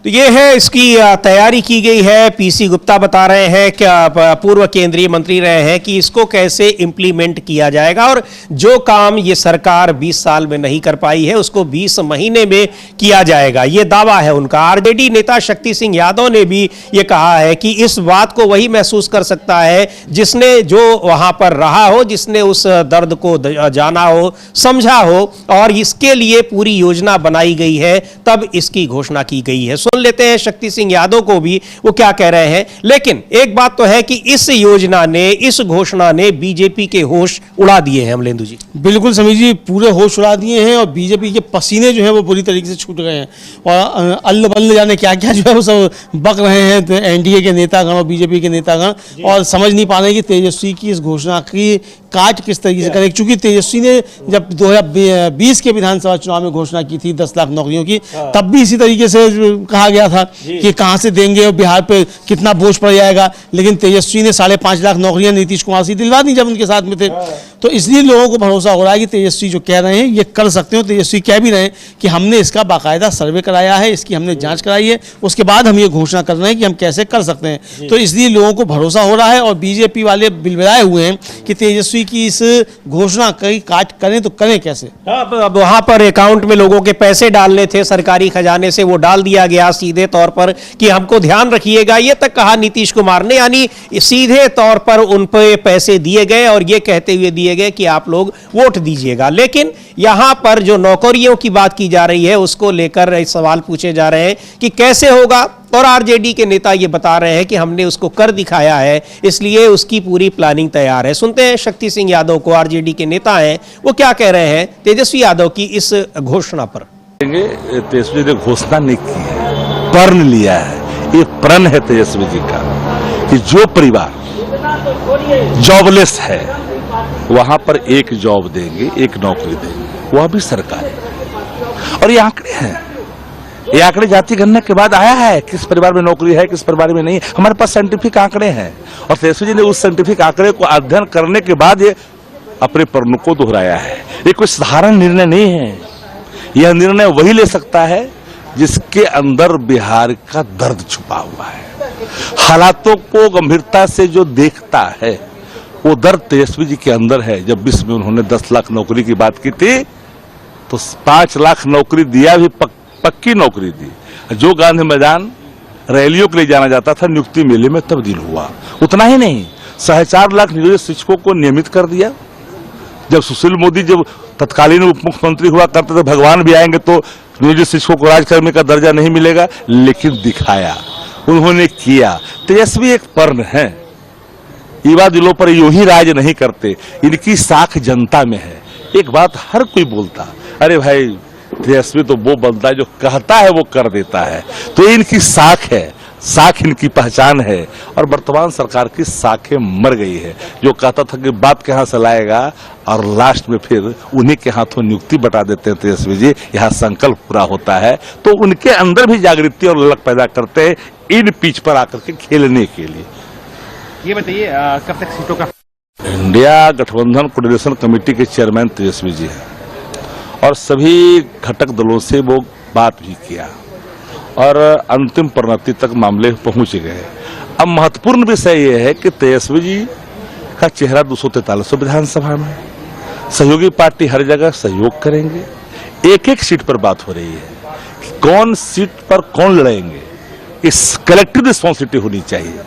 तो ये है, इसकी तैयारी की गई है। पीसी गुप्ता बता रहे हैं कि पूर्व केंद्रीय मंत्री रहे हैं कि इसको कैसे इंप्लीमेंट किया जाएगा और जो काम ये सरकार 20 साल में नहीं कर पाई है उसको 20 महीने में किया जाएगा, ये दावा है उनका। आरजेडी नेता शक्ति सिंह यादव ने भी ये कहा है कि इस बात को वही महसूस कर सकता है जिसने जो वहां पर रहा हो, जिसने उस दर्द को जाना हो, समझा हो, और इसके लिए पूरी योजना बनाई गई है, तब इसकी घोषणा की गई है। सुन लेते हैं शक्ति सिंह यादव को भी वो क्या कह रहे हैं। लेकिन एक बात तो है कि इस योजना ने, इस घोषणा ने बीजेपी के होश उड़ा दिए हैं अमलेंदु जी। बिल्कुल समीर जी, पूरे होश उड़ा दिए हैं और बीजेपी के पसीने जो है वो पूरी तरीके से छूट गए हैं और अल्ल बल्ल जाने क्या क्या जो है वो सब बक रहे हैं तो एनडीए के नेतागण और बीजेपी के नेतागण, और समझ नहीं पा रहे कि तेजस्वी की इस घोषणा की काट किस तरीके से करें। क्योंकि तेजस्वी ने जब 2020 के विधानसभा चुनाव में घोषणा की थी 10 लाख नौकरियों की, तब भी इसी तरीके से कहा गया था कि कहां से देंगे और बिहार पे कितना बोझ पड़ जाएगा। लेकिन तेजस्वी ने 5.5 लाख नौकरियां नीतीश कुमार से दिलवा दी जब उनके साथ में थे। तो इसलिए लोगों को भरोसा हो रहा है कि तेजस्वी जो कह रहे हैं ये कर सकते हो। तेजस्वी कह भी रहे हैं कि हमने इसका बाकायदा सर्वे कराया है, इसकी हमने जांच कराई है, उसके बाद हम ये घोषणा कर रहे हैं कि हम कैसे कर सकते हैं। तो इसलिए लोगों को भरोसा हो रहा है और बीजेपी वाले बिलबिलाए हुए हैं कि तेजस्वी की इस घोषणा की काट करें तो करें कैसे। अब वहां पर अकाउंट में लोगों के पैसे डालने थे सरकारी खजाने से, वो डाल दिया गया सीधे तौर पर कि हमको ध्यान रखिएगा, ये तक कहा नीतीश कुमार ने। यानी सीधे तौर पर उन पे पैसे दिए गए और ये कहते हुए दिए गए कि आप लोग वोट दीजिएगा। लेकिन यहां पर जो नौकरियों की बात की जा रही है उसको लेकर सवाल पूछे जा रहे हैं कि कैसे होगा, और आरजेडी के नेता ये बता रहे हैं कि हमने उसको कर दिखाया है, इसलिए उसकी पूरी प्लानिंग तैयार है। सुनते हैं शक्ति सिंह यादव को, आरजेडी के नेता हैं, वो क्या कह रहे हैं तेजस्वी यादव की इस घोषणा पर। तेजस्वी ने घोषणा नहीं की है, प्रण लिया है। ये प्रण है तेजस्वी जी का कि जो परिवार जॉबलेस है वहां पर एक जॉब देंगे, एक नौकरी देंगे, वह भी सरकारी। और ये आंकड़े हैं, ये आंकड़े जाति गणना के बाद आया है किस परिवार में नौकरी है, किस परिवार में नहीं। हमारे पास साइंटिफिक आंकड़े हैं और तेजस्वी जी ने उस साइंटिफिक आंकड़े को अध्ययन करने के बाद ये अपने प्रण को दोहराया है। ये कोई साधारण निर्णय नहीं है। यह निर्णय वही ले सकता है जिसके अंदर बिहार का दर्द छुपा हुआ है, हालातों को गंभीरता से जो देखता है। वो दर्द तेजस्वी जी के अंदर है। जब विश्व में उन्होंने 10 लाख नौकरी की बात की थी तो 5 लाख नौकरी दिया भी, पक्की नौकरी दी। जो गांधी मैदान रैलियों के लिए जाना जाता था नियुक्ति मेले में तब्दील हुआ। उतना ही नहीं, 4.5 लाख नियोजित शिक्षकों को नियमित कर दिया। जब सुशील मोदी जब तत्कालीन उप मुख्यमंत्री हुआ करते थे, भगवान भी आएंगे तो नियोजित शिक्षकों को राजकर्मी का दर्जा नहीं मिलेगा, लेकिन दिखाया, उन्होंने किया। तेजस्वी एक पर्ण है, युवा दिलों पर यूं ही राज नहीं करते, इनकी साख जनता में है। एक बात हर कोई बोलता, अरे भाई तेजस्वी तो वो बंदा है जो कहता है वो कर देता है। तो इनकी साख है, साख इनकी पहचान है। और वर्तमान सरकार की साखें मर गई है। जो कहता था कि बाप के हाथ से लाएगा और लास्ट में फिर उन्हीं के हाथों नियुक्ति बता देते हैं तेजस्वी जी, यहाँ संकल्प पूरा होता है। तो उनके अंदर भी जागृति और ललक पैदा करते हैं इन पिच पर आकर के खेलने के लिए। ये बताइए कब तक सीटों का? इंडिया गठबंधन कोऑर्डिनेशन कमेटी के चेयरमैन तेजस्वी जी हैं और सभी घटक दलों से वो बात भी किया और अंतिम परिणति तक मामले पहुंच गए। अब महत्वपूर्ण विषय यह है कि तेजस्वी जी का चेहरा 243 विधानसभा में, सहयोगी पार्टी हर जगह सहयोग करेंगे। एक एक सीट पर बात हो रही है कि कौन सीट पर कौन लड़ेंगे, इस कलेक्टिव रिस्पॉन्सिबिलिटी होनी चाहिए।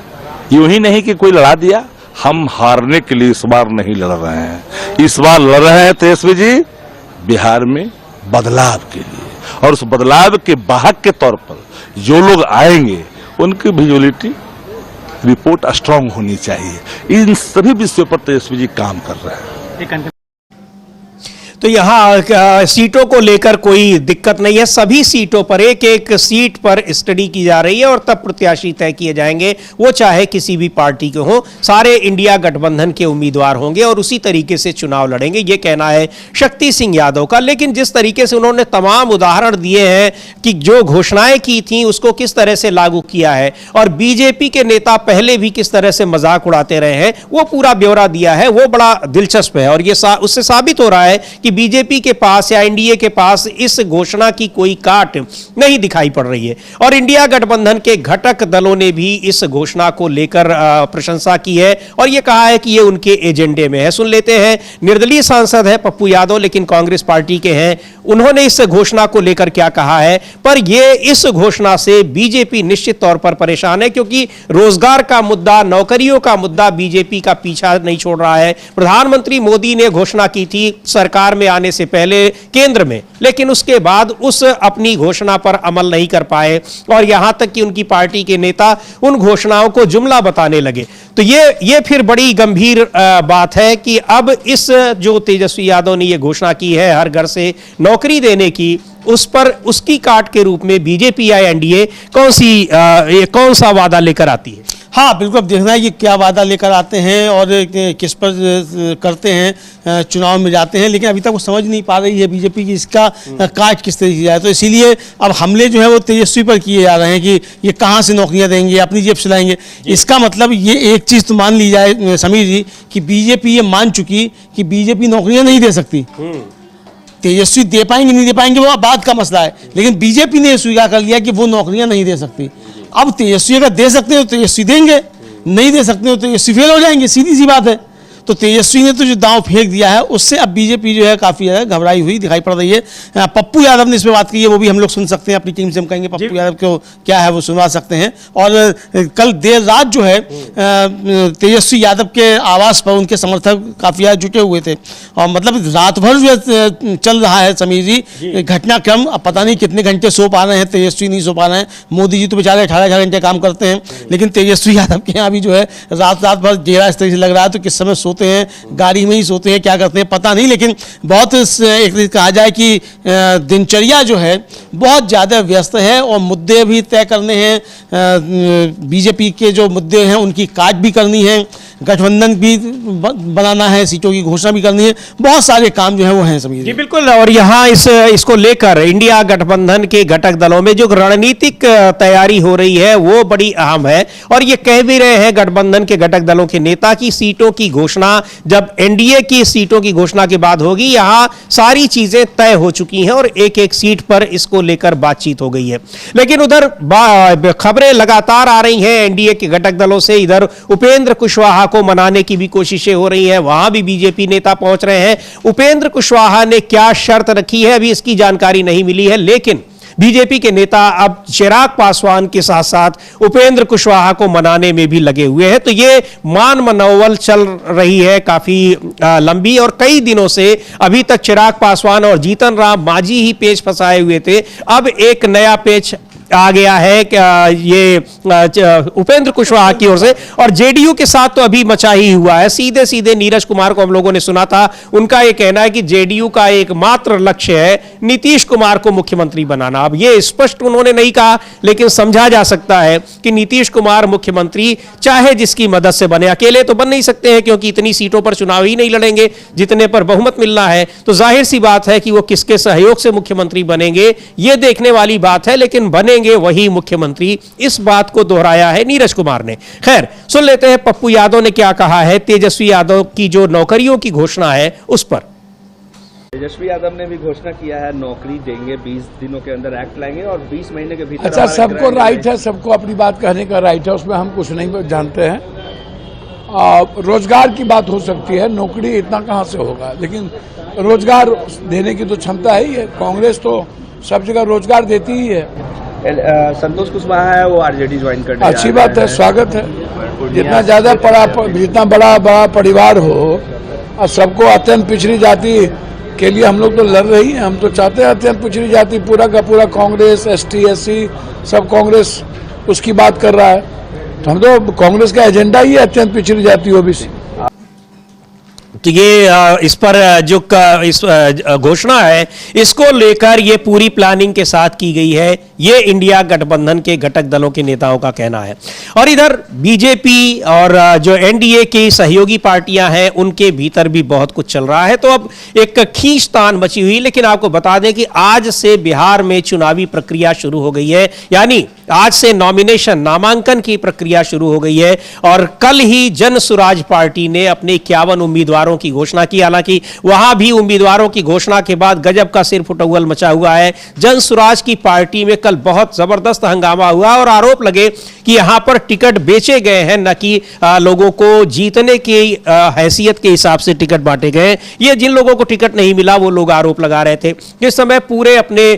यूं ही नहीं कि कोई लड़ा दिया। हम हारने के लिए इस बार नहीं लड़ रहे हैं, इस बार लड़ रहे हैं तेजस्वी जी बिहार में बदलाव के लिए। और उस बदलाव के वाहक के तौर पर जो लोग आएंगे उनकी विजुअलिटी रिपोर्ट स्ट्रांग होनी चाहिए। इन सभी विषयों पर तेजस्वी जी काम कर रहे हैं। तो यहाँ सीटों को लेकर कोई दिक्कत नहीं है। सभी सीटों पर एक एक सीट पर स्टडी की जा रही है और तब प्रत्याशी तय किए जाएंगे, वो चाहे किसी भी पार्टी के हों। सारे इंडिया गठबंधन के उम्मीदवार होंगे और उसी तरीके से चुनाव लड़ेंगे, ये कहना है शक्ति सिंह यादव का। लेकिन जिस तरीके से उन्होंने तमाम उदाहरण दिए हैं कि जो घोषणाएं की थी उसको किस तरह से लागू किया है और बीजेपी के नेता पहले भी किस तरह से मजाक उड़ाते रहे हैं, वो पूरा ब्यौरा दिया है, वो बड़ा दिलचस्प है। और ये उससे साबित हो रहा है कि बीजेपी के पास या एनडीए के पास इस घोषणा की कोई काट नहीं दिखाई पड़ रही है। और इंडिया गठबंधन के घटक दलों ने भी इस घोषणा को लेकर प्रशंसा की है और यह कहा है कि यह उनके एजेंडे में है। सुन लेते हैं, निर्दलीय सांसद है पप्पू यादव लेकिन कांग्रेस पार्टी के हैं, उन्होंने इस घोषणा को लेकर क्या कहा है। पर यह इस घोषणा से बीजेपी निश्चित तौर पर परेशान है क्योंकि रोजगार का मुद्दा, नौकरियों का मुद्दा बीजेपी का पीछा नहीं छोड़ रहा है। प्रधानमंत्री मोदी ने घोषणा की थी सरकार में आने से पहले केंद्र में, लेकिन उसके बाद उस अपनी घोषणा पर अमल नहीं कर पाए और यहां तक कि उनकी पार्टी के नेता उन घोषणाओं को जुमला बताने लगे। तो ये फिर बड़ी गंभीर बात है कि अब इस जो तेजस्वी यादव ने ये घोषणा की है हर घर से नौकरी देने की, उस पर उसकी काट के रूप में बीजेपी या एनडीए कौन सा वादा लेकर आती है। हाँ बिल्कुल, अब देखना है कि क्या वादा लेकर आते हैं और किस पर करते हैं, चुनाव में जाते हैं। लेकिन अभी तक वो समझ नहीं पा रही है बीजेपी की इसका काट किस तरीके से जाए। तो इसीलिए अब हमले जो है वो तेजस्वी पर किए जा रहे हैं कि ये कहाँ से नौकरियां देंगे, अपनी जेब से लाएंगे। इसका मतलब ये एक चीज़ तो मान ली जाए समीर जी कि बीजेपी ये मान चुकी कि बीजेपी नौकरियां नहीं दे सकती। तेजस्वी दे पाएंगे नहीं दे पाएंगे वो बात का मसला है, लेकिन बीजेपी ने स्वीकार कर लिया कि वो नौकरियां नहीं दे सकती। अब तेजस्वी अगर दे सकते हो तो तेजस्वी देंगे, नहीं दे सकते हो तो तेजस्वी फेल हो जाएंगे, सीधी सी बात है। तो तेजस्वी ने तो जो दांव फेंक दिया है उससे अब बीजेपी जो है काफी ज्यादा घबराई हुई दिखाई पड़ रही है। पप्पू यादव ने इस पर बात की है, वो भी हम लोग सुन सकते हैं, अपनी टीम से हम कहेंगे पप्पू यादव को क्या है वो सुनवा सकते हैं। और कल देर रात जो है तेजस्वी यादव के आवास पर उनके समर्थक काफी ज्यादा जुटे हुए थे और मतलब रात भर जो चल रहा है समीर जी घटनाक्रम। अब पता नहीं कितने घंटे सो पा रहे हैं, तेजस्वी नहीं सो पा रहे हैं। मोदी जी तो बेचारे 18 घंटे काम करते हैं, लेकिन तेजस्वी यादव के यहाँ भी जो है रात भर घेरा इस तरह से लग रहा है। तो किस समय सोते हैं, गाड़ी में ही सोते हैं, क्या करते हैं पता नहीं, लेकिन बहुत एक कहा जाए कि दिनचर्या जो है बहुत ज़्यादा व्यस्त है और मुद्दे भी तय करने हैं। बीजेपी के जो मुद्दे हैं उनकी काट भी करनी है, गठबंधन भी बनाना है, सीटों की घोषणा भी करनी है, बहुत सारे काम जो है वो हैं समीर जी बिल्कुल। और यहाँ इसको लेकर इंडिया गठबंधन के घटक दलों में जो रणनीतिक तैयारी हो रही है वो बड़ी अहम है। और ये कह भी रहे हैं गठबंधन के घटक दलों के नेता की सीटों की घोषणा जब एनडीए की सीटों की घोषणा के बाद होगी, यहाँ सारी चीजें तय हो चुकी हैं और एक एक सीट पर इसको लेकर बातचीत हो गई है। लेकिन उधर खबरें लगातार आ रही हैं एनडीए के घटक दलों से, इधर उपेंद्र कुशवाहा को मनाने की भी कोशिशें हो रही हैं, वहां भी बीजेपी नेता पहुंच रहे हैं। उपेंद्र कुशवाहा ने क्या शर्त रखी है अभी इसकी जानकारी नहीं मिली है, लेकिन बीजेपी के नेता अब चिराग पासवान के साथ साथ उपेंद्र कुशवाहा को मनाने में भी लगे हुए हैं। तो ये मान मनोवल चल रही है काफी लंबी, और कई दिनों से अभी तक चिराग पासवान और जीतन राम मांझी ही पेच फंसाए हुए थे। अब एक नया पेच आ गया है कि ये उपेंद्र कुशवाहा की ओर से, और जेडीयू के साथ तो अभी मचा ही हुआ है। सीधे सीधे नीरज कुमार को हम लोगों ने सुना था, उनका ये कहना है कि जेडीयू का एकमात्र लक्ष्य है नीतीश कुमार को मुख्यमंत्री बनाना। अब ये स्पष्ट उन्होंने नहीं कहा, लेकिन समझा जा सकता है कि नीतीश कुमार मुख्यमंत्री चाहे जिसकी मदद से बने, अकेले तो बन नहीं सकते हैं क्योंकि इतनी सीटों पर चुनाव ही नहीं लड़ेंगे जितने पर बहुमत मिलना है। तो जाहिर सी बात है कि वो किसके सहयोग से मुख्यमंत्री बनेंगे ये देखने वाली बात है, लेकिन बनेंगे वही मुख्यमंत्री, इस बात को दोहराया है नीरज कुमार ने। खैर, सुन लेते हैं पप्पू यादव ने क्या कहा है तेजस्वी यादव की जो नौकरियों की घोषणा है उस पर। तेजस्वी यादव ने भी घोषणा किया है नौकरी देंगे, 20 दिनों के अंदर एक्ट लाएंगे और 20 महीने के भीतर। अच्छा, सबको राइट है, सबको अपनी बात कहने का राइट है, उसमें हम कुछ नहीं जानते हैं। रोजगार की बात हो सकती है, नौकरी इतना कहाँ से होगा, लेकिन रोजगार देने की तो क्षमता है ही है। कांग्रेस तो सब जगह रोजगार देती ही है। संतोष कुशवाहा है वो आरजेडी ज्वाइन करने अच्छी बात है, स्वागत है। जितना ज्यादा जितना बड़ा परिवार हो और सबको अत्यंत पिछड़ी जाति के लिए हम लोग तो लड़ रही हैं। हम तो चाहते हैं अत्यंत पिछड़ी जाति पूरा का पूरा कांग्रेस, एसटी, एससी सब कांग्रेस उसकी बात कर रहा है। तो हम तो कांग्रेस का एजेंडा ही है अत्यंत पिछड़ी जाति ओबीसी। तो ये इस पर जो इस घोषणा है इसको लेकर ये पूरी प्लानिंग के साथ की गई है, ये इंडिया गठबंधन के घटक दलों के नेताओं का कहना है। और इधर बीजेपी और जो एनडीए की सहयोगी पार्टियां हैं उनके भीतर भी बहुत कुछ चल रहा है। तो अब एक खींचतान मची हुई, लेकिन आपको बता दें कि आज से बिहार में चुनावी प्रक्रिया शुरू हो गई है, यानी आज से नॉमिनेशन नामांकन की प्रक्रिया शुरू हो गई है। और कल ही जन सुराज पार्टी ने अपने 51 उम्मीदवारों की घोषणा की। हालांकि वहां भी उम्मीदवारों की घोषणा के बाद गजब का सिर फुटौल मचा हुआ है। जन सुराज की पार्टी में कल बहुत जबरदस्त हंगामा हुआ और आरोप लगे कि यहां पर टिकट बेचे गए हैं, न कि लोगों को जीतने की हैसियत के हिसाब से टिकट बांटे गए। ये जिन लोगों को टिकट नहीं मिला वो लोग आरोप लगा रहे थे। इस समय पूरे अपने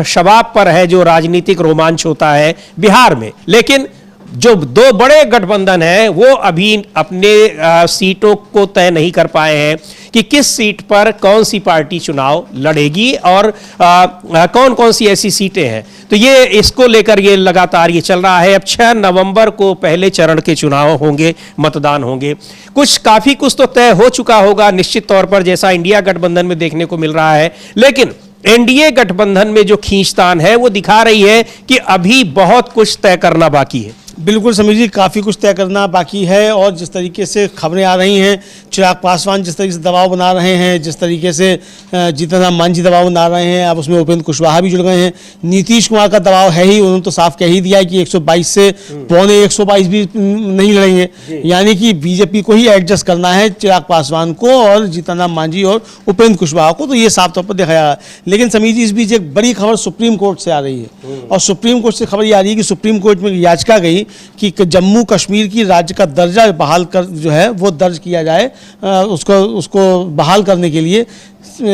शबाब पर है जो राजनीतिक रोमांच होता है बिहार में, लेकिन जो दो बड़े गठबंधन हैं वो अभी अपने सीटों को तय नहीं कर पाए हैं कि किस सीट पर कौन सी पार्टी चुनाव लड़ेगी और कौन कौन सी ऐसी सीटें हैं। तो ये इसको लेकर ये लगातार ये चल रहा है। अब 6 नवंबर को पहले चरण के चुनाव होंगे, मतदान होंगे। काफी कुछ तो तय हो चुका होगा निश्चित तौर पर, जैसा इंडिया गठबंधन में देखने को मिल रहा है, लेकिन एनडीए गठबंधन में जो खींचतान है वो दिखा रही है कि अभी बहुत कुछ तय करना बाकी है। बिल्कुल समीर जी, काफ़ी कुछ तय करना बाकी है। और जिस तरीके से खबरें आ रही हैं, चिराग पासवान जिस तरीके से दबाव बना रहे हैं, जिस तरीके से जीतन राम मांझी दबाव बना रहे हैं, अब उसमें उपेंद्र कुशवाहा भी जुड़ गए हैं। नीतीश कुमार का दबाव है ही, उन्होंने तो साफ कह ही दिया है कि 122 से पौने 122 भी नहीं लड़ेंगे, यानी कि बीजेपी को ही एडजस्ट करना है, चिराग पासवान को और जीतन राम मांझी और उपेंद्र कुशवाहा को। तो ये साफ तौर पर देखा जा रहा है। लेकिन समीर जी, इस बीच एक बड़ी खबर सुप्रीम कोर्ट से आ रही है, और सुप्रीम कोर्ट से खबर ये आ रही है कि सुप्रीम कोर्ट में याचिका गई कि जम्मू कश्मीर की राज्य का दर्जा बहाल कर जो है वो दर्ज किया जाए, उसको बहाल करने के लिए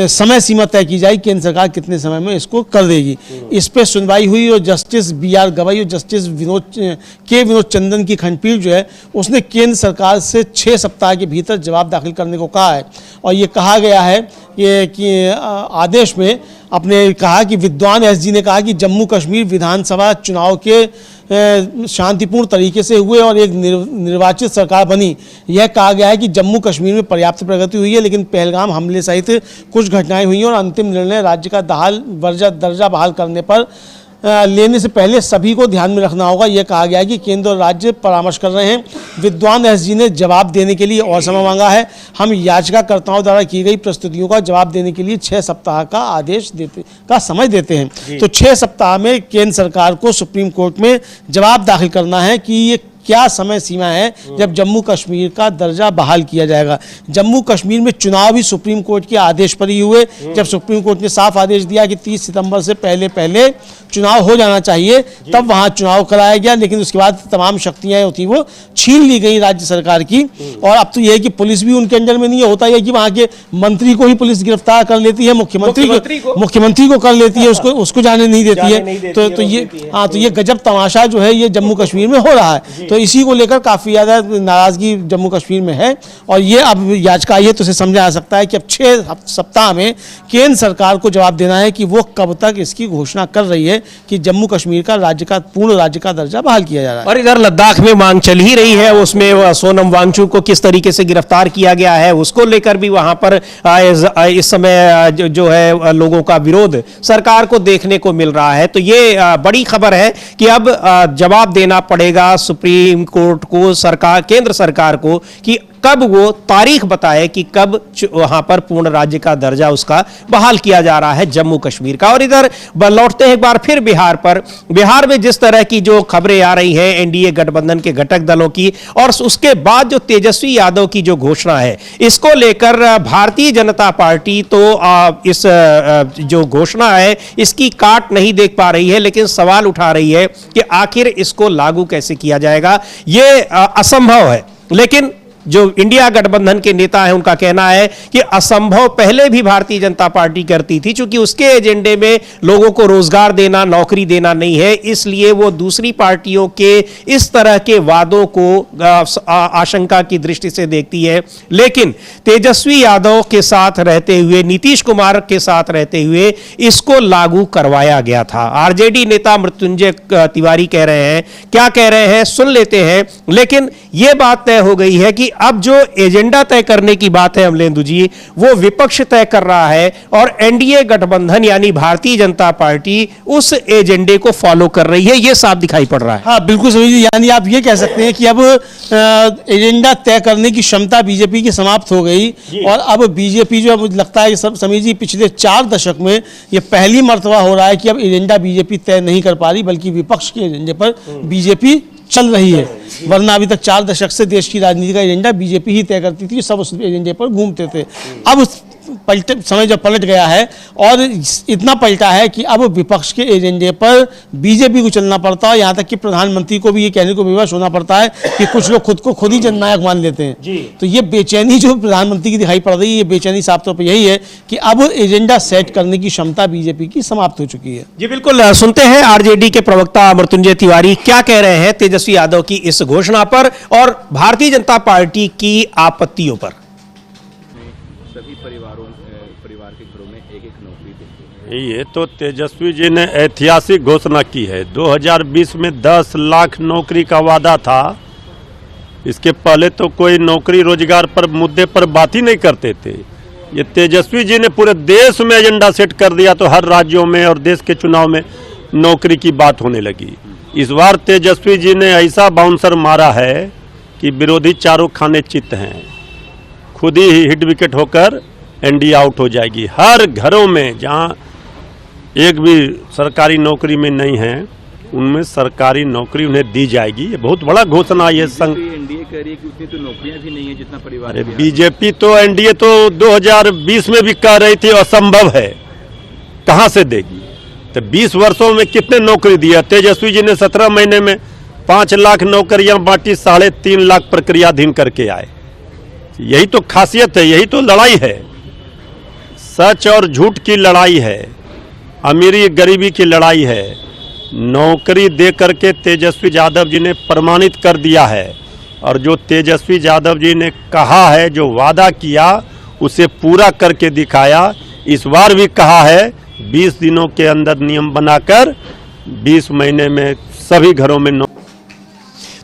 समय सीमा तय की जाए, केंद्र सरकार कितने समय में इसको कर देगी। इस पे सुनवाई हुई और जस्टिस BR गवाई और जस्टिस विनोद चंदन की खंडपीठ जो है उसने केंद्र सरकार से 6 सप्ताह के भीतर जवाब दाखिल करने को कहा है। और ये कहा गया है कि आदेश में अपने कहा कि विद्वान SG ने कहा कि जम्मू कश्मीर विधानसभा चुनाव के शांतिपूर्ण तरीके से हुए और एक निर्वाचित सरकार बनी। यह कहा गया है कि जम्मू कश्मीर में पर्याप्त प्रगति हुई है, लेकिन पहलगाम हमले सहित कुछ घटनाएं हुई हैं और अंतिम निर्णय राज्य का दर्जा बहाल करने पर लेने से पहले सभी को ध्यान में रखना होगा। यह कहा गया है कि केंद्र और राज्य परामर्श कर रहे हैं। विद्वान एसजी ने जवाब देने के लिए और समय मांगा है। हम याचिकाकर्ताओं द्वारा की गई प्रस्तुतियों का जवाब देने के लिए 6 सप्ताह का समय देते हैं। तो 6 सप्ताह में केंद्र सरकार को सुप्रीम कोर्ट में जवाब दाखिल करना है कि ये क्या समय सीमा है जब जम्मू कश्मीर का दर्जा बहाल किया जाएगा। जम्मू कश्मीर में चुनाव भी सुप्रीम कोर्ट के आदेश पर ही हुए। जब सुप्रीम कोर्ट ने साफ आदेश दिया कि 30 सितंबर से पहले चुनाव हो जाना चाहिए, तब वहां चुनाव कराया गया। लेकिन उसके बाद तमाम शक्तियां होती वो छीन ली गई राज्य सरकार की। और अब तो यह है कि पुलिस भी उनके अंडर में नहीं होता है कि वहां के मंत्री को ही पुलिस गिरफ्तार कर लेती है, मुख्यमंत्री को कर लेती है, उसको जाने नहीं देती है। तो ये गजब तमाशा जो है ये जम्मू कश्मीर में हो रहा है। तो इसी को लेकर काफी ज्यादा नाराजगी जम्मू कश्मीर में है। और ये अब याचिका आई है तो इसे समझा जा सकता है कि अब 6 सप्ताह में केंद्र सरकार को जवाब देना है कि वो कब तक इसकी घोषणा कर रही है कि जम्मू कश्मीर का पूर्ण राज्य का दर्जा बहाल किया जा रहा है। और इधर लद्दाख में मांग चल ही रही है, उसमें सोनम वांगचुक को किस तरीके से गिरफ्तार किया गया है उसको लेकर भी वहां पर इस समय जो है लोगों का विरोध सरकार को देखने को मिल रहा है। तो ये बड़ी खबर है कि अब जवाब देना पड़ेगा सुप्रीम कोर्ट को, केंद्र सरकार को, कि कब वो तारीख बताए कि कब वहां पर पूर्ण राज्य का दर्जा उसका बहाल किया जा रहा है जम्मू कश्मीर का। और इधर लौटते हैं एक बार फिर बिहार पर। बिहार में जिस तरह की जो खबरें आ रही हैं एनडीए गठबंधन के घटक दलों की, और उसके बाद जो तेजस्वी यादव की जो घोषणा है, इसको लेकर भारतीय जनता पार्टी तो इस जो घोषणा है इसकी काट नहीं देख पा रही है, लेकिन सवाल उठा रही है कि आखिर इसको लागू कैसे किया जाएगा। यह असंभव है। लेकिन जो इंडिया गठबंधन के नेता हैं उनका कहना है कि असंभव पहले भी भारतीय जनता पार्टी करती थी, क्योंकि उसके एजेंडे में लोगों को रोजगार देना, नौकरी देना नहीं है, इसलिए वो दूसरी पार्टियों के इस तरह के वादों को आशंका की दृष्टि से देखती है। लेकिन तेजस्वी यादव के साथ रहते हुए, नीतीश कुमार के साथ रहते हुए इसको लागू करवाया गया था। आरजेडी नेता मृत्युंजय तिवारी कह रहे हैं, क्या कह रहे हैं सुन लेते हैं। लेकिन यह बात तय हो गई है कि अब जो एजेंडा तय करने की बात है अमलेंदु जी, वो विपक्ष तय कर रहा है और एनडीए गठबंधन यानी भारतीय जनता पार्टी उस एजेंडे को फॉलो कर रही है। ये साफ दिखाई पड़ रहा है। हाँ बिल्कुल समीर जी, यानी आप ये कह सकते हैं कि अब एजेंडा तय करने की क्षमता बीजेपी की समाप्त हो गई। और अब बीजेपी जो मुझे लगता है सब समीर जी पिछले 4 दशक में ये पहली मर्तबा हो रहा है कि अब एजेंडा बीजेपी तय नहीं कर पा रही, बल्कि विपक्ष के एजेंडे पर बीजेपी चल रही है। वरना अभी तक 4 दशक से देश की राजनीति का एजेंडा बीजेपी ही तय करती थी, सब उस एजेंडे पर घूमते थे। अब समय जब पलट गया है, और इतना पलटा है कि अब विपक्ष के एजेंडे पर बीजेपी को चलना पड़ता है। यहाँ तक कि प्रधानमंत्री को भी ये कहने को विवश होना पड़ता है कि कुछ लोग खुद को खुद ही जननायक मान लेते हैं। तो ये बेचैनी जो प्रधानमंत्री की दिखाई पड़ रही है, ये बेचैनी साफ तौर पर यही है कि अब एजेंडा सेट करने की क्षमता बीजेपी की समाप्त हो चुकी है। जी बिल्कुल, सुनते हैं आरजेडी के प्रवक्ता मृत्युंजय तिवारी क्या कह रहे हैं तेजस्वी यादव की इस घोषणा पर और भारतीय जनता पार्टी की आपत्तियों पर। सभी परिवार के घरों में एक नौकरी देते हैं। ये तो तेजस्वी जी ने ऐतिहासिक घोषणा की है। 2020 में 10 लाख नौकरी का वादा था। इसके पहले तो कोई नौकरी रोजगार पर मुद्दे पर बात ही नहीं करते थे। ये तेजस्वी जी ने पूरे देश में एजेंडा सेट कर दिया, तो हर राज्यों में और देश के चुनाव में नौकरी की बात होने लगी। इस बार तेजस्वी जी ने ऐसा बाउंसर मारा है कि विरोधी चारों खाने चित्त हैं। खुद ही हिट विकेट होकर एनडीए आउट हो जाएगी। हर घरों में जहां एक भी सरकारी नौकरी में नहीं है, उनमें सरकारी नौकरी उन्हें दी जाएगी। ये बहुत बड़ा घोषणा ये संघ। एनडीए कह रही है कि उतनी तो नौकरियां भी नहीं है जितना परिवार। बीजेपी तो एनडीए तो 2020 में भी कह रही थी असंभव है, कहां से देगी। तो 20 वर्षों में कितने नौकरी दिया। तेजस्वी जी ने 17 महीने में 5 लाख नौकरियां बांटी, 3.5 लाख प्रक्रियाधीन करके आए। यही तो खासियत है, यही तो लड़ाई है। सच और झूठ की लड़ाई है, अमीरी गरीबी की लड़ाई है। नौकरी दे करके तेजस्वी यादव जी ने प्रमाणित कर दिया है। और जो तेजस्वी यादव जी ने कहा है, जो वादा किया, उसे पूरा करके दिखाया। इस बार भी कहा है 20 दिनों के अंदर नियम बनाकर 20 महीने में सभी घरों में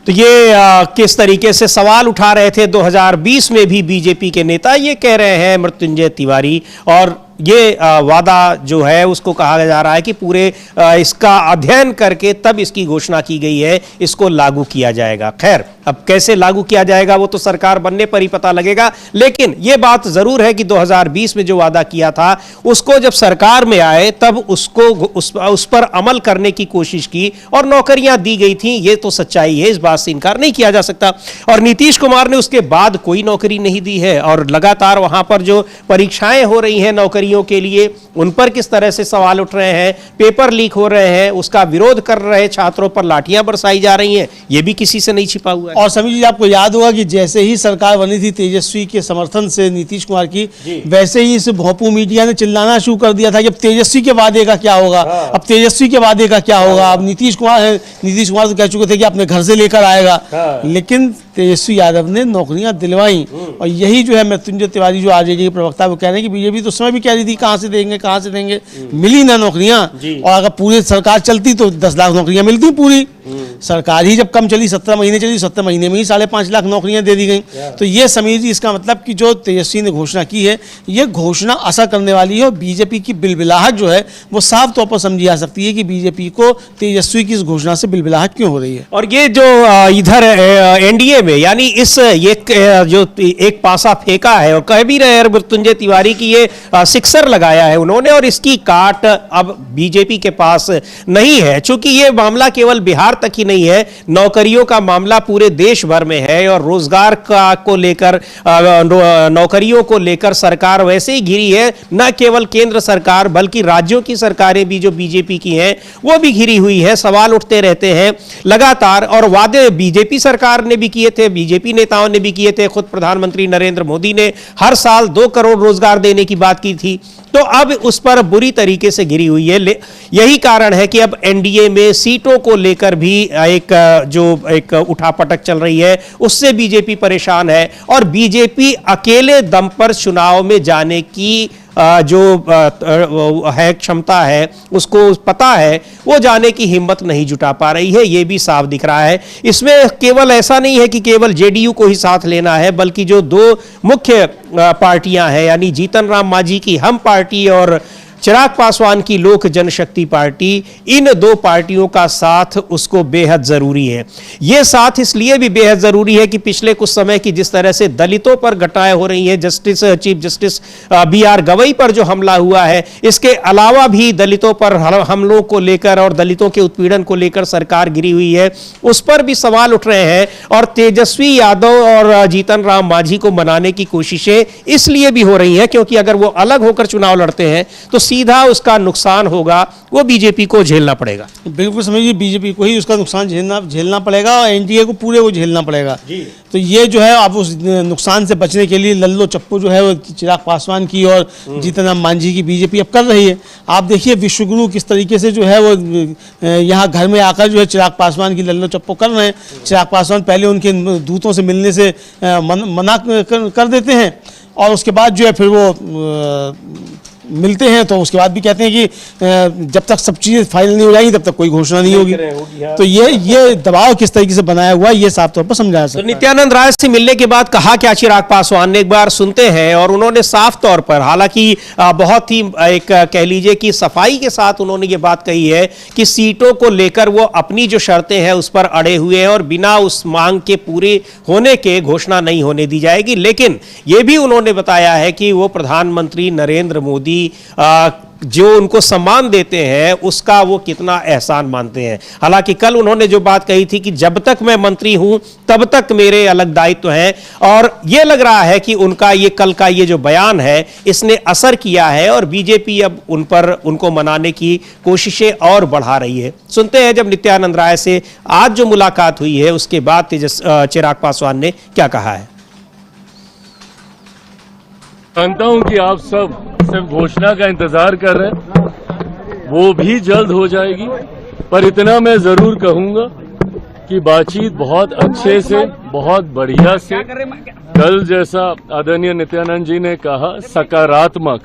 तो ये किस तरीके से सवाल उठा रहे थे 2020 में भी बीजेपी के नेता, ये कह रहे हैं मृत्युंजय तिवारी। और ये वादा जो है उसको कहा जा रहा है कि पूरे इसका अध्ययन करके तब इसकी घोषणा की गई है, इसको लागू किया जाएगा। खैर, अब कैसे लागू किया जाएगा वो तो सरकार बनने पर ही पता लगेगा, लेकिन ये बात जरूर है कि 2020 में जो वादा किया था उसको जब सरकार में आए तब उसको उस पर अमल करने की कोशिश की और नौकरियां दी गई थी। ये तो सच्चाई है, इस बात से इनकार नहीं किया जा सकता। और नीतीश कुमार ने उसके बाद कोई नौकरी नहीं दी है और लगातार वहां पर जो परीक्षाएं हो रही हैं नौकरियों के लिए, उन पर किस तरह से सवाल उठ रहे हैं, पेपर लीक हो रहे हैं, उसका विरोध कर रहे छात्रों पर लाठियां बरसाई जा रही हैं, यह भी किसी से नहीं छिपा हुआ है। और समीर जी, आपको याद होगा कि जैसे ही सरकार बनी थी तेजस्वी के समर्थन से नीतीश कुमार की, वैसे ही इस भोंपू मीडिया ने चिल्लाना शुरू कर दिया था कि अब तेजस्वी के वादे का क्या होगा, अब तेजस्वी के वादे का क्या होगा। अब नीतीश कुमार तो कह चुके थे कि अपने घर से लेकर आएगा, लेकिन तेजस्वी यादव ने नौकरियां दिलवाई। और यही जो है मृत्युंजय तिवारी जो आरजेडी के प्रवक्ता वो कह रहे हैं कि बीजेपी तो समय भी कह रही थी कहां से देंगे, मिली ना नौकरियां। और अगर पूरी सरकार चलती तो 10 लाख नौकरियां मिलती पूरी। सरकार ही जब कम चली, 17 महीने चली, 17 महीने में ही 5.5 लाख नौकरियां दे दी गई। तो ये समीर जी, इसका मतलब कि जो तेजस्वी ने घोषणा की है, ये घोषणा असर करने वाली है और बीजेपी की बिलबिलाहट जो है वो साफ तौर पर समझी जा सकती है कि बीजेपी को तेजस्वी की इस घोषणा से बिलबिलाहट क्यों हो रही है। और ये जो इधर एनडीए में, यानी इस ये जो एक पासा फेंका है और कह भी रहे हैं मृत्युंजय तिवारी की ये सिक्सर लगाया है उन्होंने, और इसकी काट अब बीजेपी के पास नहीं है। चूंकि ये मामला केवल बिहार तक ही नहीं है, नौकरियों का मामला पूरे देश भर में है और रोजगार को लेकर, नौकरियों को लेकर सरकार वैसे ही घिरी है। न केवल केंद्र सरकार बल्कि राज्यों की सरकारें भी जो बीजेपी की हैं वो भी घिरी हुई है। सवाल उठते रहते हैं लगातार, और वादे बीजेपी सरकार ने भी किए थे, बीजेपी नेताओं ने भी किए थे। खुद प्रधानमंत्री नरेंद्र मोदी ने हर साल 2 करोड़ रोजगार देने की बात की थी, तो अब उस पर बुरी तरीके से घिरी हुई है। यही कारण है कि अब एनडीए में सीटों को लेकर भी एक उठापटक चल रही है, उससे बीजेपी परेशान है। और बीजेपी अकेले दम पर चुनाव में जाने की जो है क्षमता है, उसको पता है, वो जाने की हिम्मत नहीं जुटा पा रही है, ये भी साफ दिख रहा है। इसमें केवल ऐसा नहीं है कि केवल जेडीयू को ही साथ लेना है, बल्कि जो 2 मुख्य पार्टियां हैं, यानी जीतन राम मांझी की हम पार्टी और चिराग पासवान की लोक जनशक्ति पार्टी, इन 2 पार्टियों का साथ उसको बेहद जरूरी है। यह साथ इसलिए भी बेहद जरूरी है कि पिछले कुछ समय की जिस तरह से दलितों पर घटनाएं हो रही हैं, चीफ जस्टिस BR गवई पर जो हमला हुआ है, इसके अलावा भी दलितों पर हमलों को लेकर और दलितों के उत्पीड़न को लेकर सरकार गिरी हुई है, उस पर भी सवाल उठ रहे हैं। और तेजस्वी यादव और जीतन राम मांझी को मनाने की कोशिशें इसलिए भी हो रही हैं क्योंकि अगर वो अलग होकर चुनाव लड़ते हैं तो सीधा उसका नुकसान होगा, वो बीजेपी को झेलना पड़ेगा। बिल्कुल समझिए, बीजेपी को ही उसका नुकसान झेलना पड़ेगा और एनडीए को पूरे को झेलना पड़ेगा। तो ये जो है अब उस नुकसान से बचने के लिए लल्लो चप्पू जो है वो चिराग पासवान की और जीतन राम मांझी की बीजेपी अब कर रही है। आप देखिए विश्वगुरु किस तरीके से जो है वो यहाँ घर में आकर जो है चिराग पासवान की लल्लो चप्पू कर रहे हैं। चिराग पासवान पहले उनके दूतों से मिलने से मना कर देते हैं और उसके बाद जो है फिर वो मिलते हैं, तो उसके बाद भी कहते हैं कि जब तक सब चीजें फाइनल नहीं हो जाएंगी तब तक कोई घोषणा नहीं होगी। तो ये दबाव किस तरीके से बनाया हुआ है, ये साफ तौर पर समझा सकता है। तो नित्यानंद राय से मिलने के बाद कहा क्या चिराग पासवान ने, एक बार सुनते हैं। और उन्होंने साफ तौर पर, हालांकि बहुत ही एक कह लीजिए कि सफाई के साथ उन्होंने ये बात कही है कि सीटों को लेकर वो अपनी जो शर्तें हैं उस पर अड़े हुए हैं और बिना उस मांग के पूरे होने के घोषणा नहीं होने दी जाएगी। लेकिन ये भी उन्होंने बताया है कि वो प्रधानमंत्री नरेंद्र मोदी जो उनको सम्मान देते हैं उसका वो कितना एहसान मानते हैं। हालांकि कल उन्होंने जो बात कही थी कि जब तक मैं मंत्री हूं तब तक मेरे अलग दायित्व हैं, और ये लग रहा है कि उनका ये कल का ये जो बयान है इसने असर किया है और बीजेपी अब उनको मनाने की कोशिशें और बढ़ा रही है। सुनते हैं जब नित्यानंद राय से आज जो मुलाकात हुई है उसके बाद चिराग पासवान ने क्या कहा है। जानता हूं कि आप सब सिर्फ घोषणा का इंतजार कर रहे हैं, वो भी जल्द हो जाएगी। पर इतना मैं जरूर कहूंगा कि बातचीत बहुत अच्छे से, बहुत बढ़िया से, कल जैसा आदरणीय नित्यानंद जी ने कहा, सकारात्मक,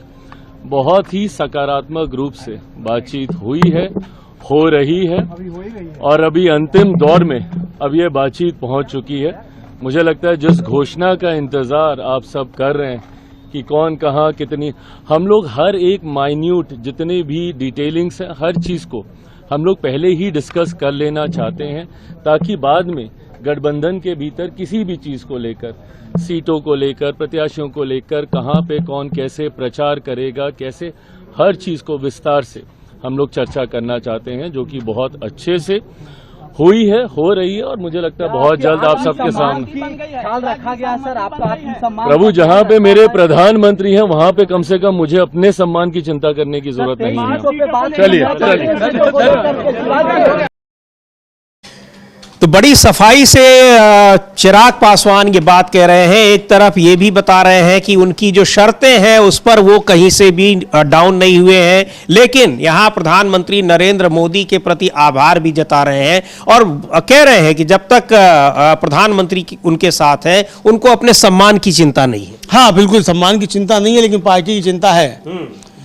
बहुत ही सकारात्मक रूप से बातचीत हुई है, हो रही है और अभी अंतिम दौर में अब ये बातचीत पहुंच चुकी है। मुझे लगता है जिस घोषणा का इंतजार आप सब कर रहे हैं कि कौन कहाँ कितनी, हम लोग हर एक माइन्यूट जितने भी डिटेलिंग्स हैं हर चीज़ को हम लोग पहले ही डिस्कस कर लेना चाहते हैं, ताकि बाद में गठबंधन के भीतर किसी भी चीज़ को लेकर, सीटों को लेकर, प्रत्याशियों को लेकर, कहाँ पे कौन कैसे प्रचार करेगा, कैसे, हर चीज़ को विस्तार से हम लोग चर्चा करना चाहते हैं, जो कि बहुत अच्छे से हुई है, हो रही है, और मुझे लगता है बहुत जल्द आप सबके सामने ख्याल रखा गया सर आपका आत्मसम्मान। प्रभु, जहाँ पे मेरे प्रधानमंत्री हैं वहाँ पे कम से कम मुझे अपने सम्मान की चिंता करने की जरूरत नहीं है। चलिए। तो बड़ी सफाई से चिराग पासवान ये बात कह रहे हैं। एक तरफ ये भी बता रहे हैं कि उनकी जो शर्तें हैं उस पर वो कहीं से भी डाउन नहीं हुए हैं, लेकिन यहाँ प्रधानमंत्री नरेंद्र मोदी के प्रति आभार भी जता रहे हैं और कह रहे हैं कि जब तक प्रधानमंत्री उनके साथ हैं उनको अपने सम्मान की चिंता नहीं है। हाँ बिल्कुल, सम्मान की चिंता नहीं है, लेकिन पार्टी की चिंता है।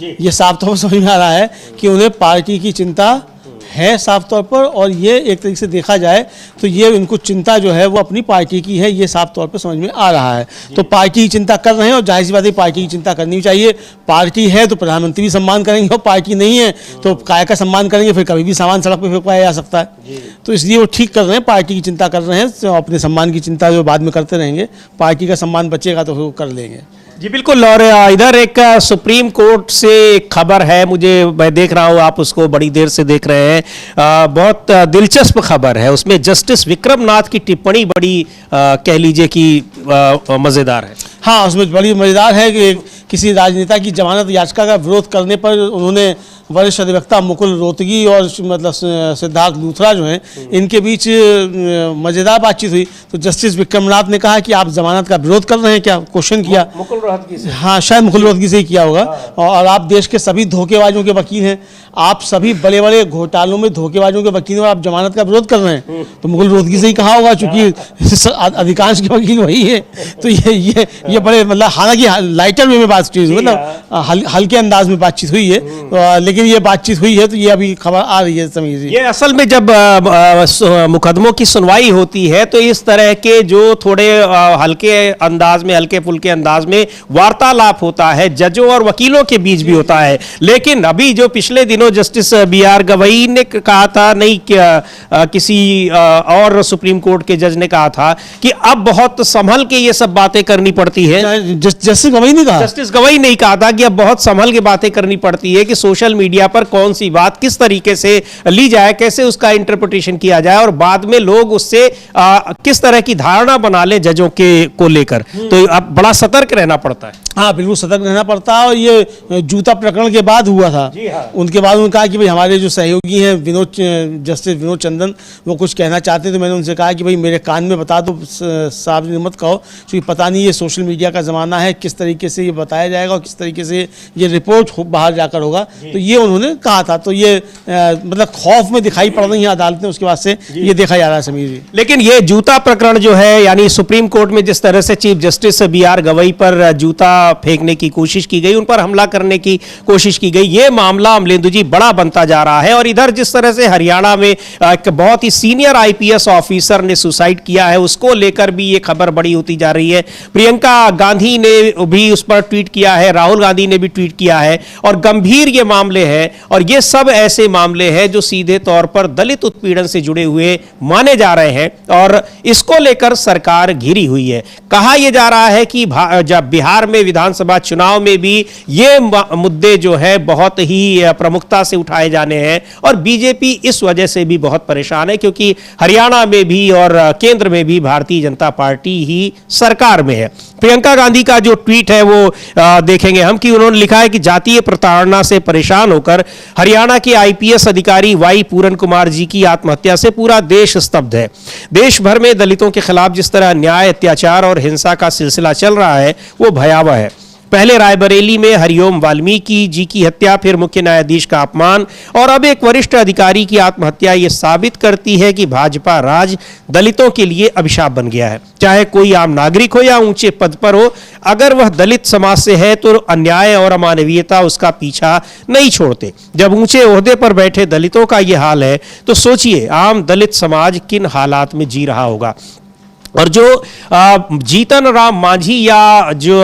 ये साफ तौर पर समझ में आ रहा है कि उन्हें पार्टी की चिंता है साफ तौर पर, और ये एक तरीके से देखा जाए तो ये उनको चिंता जो है वो अपनी पार्टी की है, ये साफ तौर पर समझ में आ रहा है। तो पार्टी की चिंता कर रहे हैं और जाहिर सी बात है पार्टी की चिंता करनी चाहिए। पार्टी है तो प्रधानमंत्री भी सम्मान करेंगे, और पार्टी नहीं है तो काय का सम्मान करेंगे, फिर कभी भी सामान सड़क पर फेंकवाया जा सकता है। तो इसलिए वो ठीक कर रहे हैं, पार्टी की चिंता कर रहे हैं। तो अपने सम्मान की चिंता जो बाद में करते रहेंगे, पार्टी का सम्मान बचेगा तो वो कर लेंगे। जी बिल्कुल। और इधर एक सुप्रीम कोर्ट से एक खबर है, मैं देख रहा हूँ, आप उसको बड़ी देर से देख रहे हैं। बहुत दिलचस्प खबर है, उसमें जस्टिस विक्रमनाथ की टिप्पणी बड़ी कह लीजिए कि मजेदार है। हाँ, उसमें बड़ी मजेदार है कि किसी राजनेता की जमानत याचिका का विरोध करने पर उन्होंने वरिष्ठ अधिवक्ता मुकुल रोहतगी और मतलब सिद्धार्थ लूथरा जो हैं, इनके बीच मजेदार बातचीत हुई। तो जस्टिस विक्रमनाथ ने कहा कि आप जमानत का विरोध कर रहे हैं क्या, क्वेश्चन किया। मुकुल रोहतगी से, हाँ शायद मुकुल रोहतगी से ही किया होगा। और आप देश के सभी धोखेबाजों के वकील हैं, आप सभी बड़े बड़े घोटालों में धोखेबाजों के वकील हैं, आप जमानत का विरोध कर रहे हैं। तो मुकुल रोहतगी से ही कहा होगा, चूंकि अधिकांश के वकील वही है। तो ये बड़े मतलब, हालांकि लाइटर वे में बातचीत हुई, मतलब हल्के अंदाज में बातचीत हुई है, लेकिन ये बातचीत हुई है। तो ये अभी खबर आ रही है समीर जी। ये असल में जब मुकदमों की सुनवाई होती है तो इस तरह के जो थोड़े हल्के अंदाज में, हल्के फुल्के अंदाज में वार्तालाप होता है, जजों और वकीलों के बीच भी होता है। लेकिन अभी जो पिछले दिनों जस्टिस BR गवई ने कहा था, नहीं किसी और सुप्रीम कोर्ट के जज ने कहा था कि अब बहुत संभल के ये सब बातें करनी पड़ती है। जस्टिस गवई ने कहा, जस्टिस गवई ने कहा था कि अब बहुत संभल के बातें करनी पड़ती है कि सोशल मीडिया पर कौन सी बात किस तरीके से ली जाए, कैसे उसका इंटरप्रिटेशन किया जाए, और बाद में लोग उससे किस तरह की धारणा बना ले जजों के को लेकर। तो अब बड़ा सतर्क रहना पड़ता है। हाँ बिल्कुल सतर्क रहना पड़ता है। और ये जूता प्रकरण के बाद हुआ था। हाँ। उनके बाद उन्होंने कहा कि भाई हमारे जो सहयोगी हैं जस्टिस विनोद चंदन, वो कुछ कहना चाहते थे। मैंने उनसे कहा कि भाई मेरे कान में बता दो, साहब ने मत कहो, क्योंकि पता नहीं ये सोशल मीडिया का ज़माना है, किस तरीके से ये बताया जाएगा और किस तरीके से ये रिपोर्ट बाहर जाकर होगा। तो ये उन्होंने कहा था। तो ये मतलब खौफ में दिखाई पड़ रही हैं अदालतें, उसके बाद से ये देखा जा रहा है समीर जी। लेकिन ये जूता प्रकरण जो है, यानी सुप्रीम कोर्ट में जिस तरह से चीफ जस्टिस BR गवई पर जूता फेंकने की कोशिश की गई, उन पर हमला करने की कोशिश की गई, ये मामला अमलेंदु जी बड़ा बनता जा रहा है। और इधर जिस तरह से हरियाणा में एक बहुत ही सीनियर IPS ऑफिसर ने सुसाइड किया है, उसको लेकर भी ये खबर बड़ी होती जा रही है। प्रियंका गांधी ने भी उस पर ट्वीट किया है, राहुल गांधी ने भी ट्वीट किया है, और गंभीर ये मामले हैं। और ये सब ऐसे मामले हैं जो सीधे तौर पर दलित उत्पीड़न से जुड़े हुए माने जा रहे हैं, और इसको लेकर सरकार घिरी हुई है। कहा यह जा रहा है कि जब बिहार में विधानसभा चुनाव में भी ये मुद्दे जो है बहुत ही प्रमुखता से उठाए जाने हैं, और बीजेपी इस वजह से भी बहुत परेशान है, क्योंकि हरियाणा में भी और केंद्र में भी भारतीय जनता पार्टी ही सरकार में है। प्रियंका गांधी का जो ट्वीट है वो देखेंगे हम, कि उन्होंने लिखा है कि जातीय प्रताड़ना से परेशान होकर हरियाणा के IPS अधिकारी वाई पूरन कुमार जी की आत्महत्या से पूरा देश स्तब्ध है। देश भर में दलितों के खिलाफ जिस तरह अन्याय, अत्याचार और हिंसा का सिलसिला चल रहा है वो भयावह है। पहले रायबरेली में हरिओम वाल्मीकि जी की हत्या, फिर मुख्य न्यायाधीश का अपमान, और अब एक वरिष्ठ अधिकारी की आत्महत्या ये साबित करती है कि भाजपा राज दलितों के लिए अभिशाप बन गया है। चाहे कोई आम नागरिक हो या ऊंचे पद पर हो, अगर वह दलित समाज से है तो अन्याय और अमानवीयता उसका पीछा नहीं छोड़ते। जब ऊंचे ओहदे पर बैठे दलितों का यह हाल है तो सोचिए आम दलित समाज किन हालात में जी रहा होगा। और जो जीतन राम मांझी या जो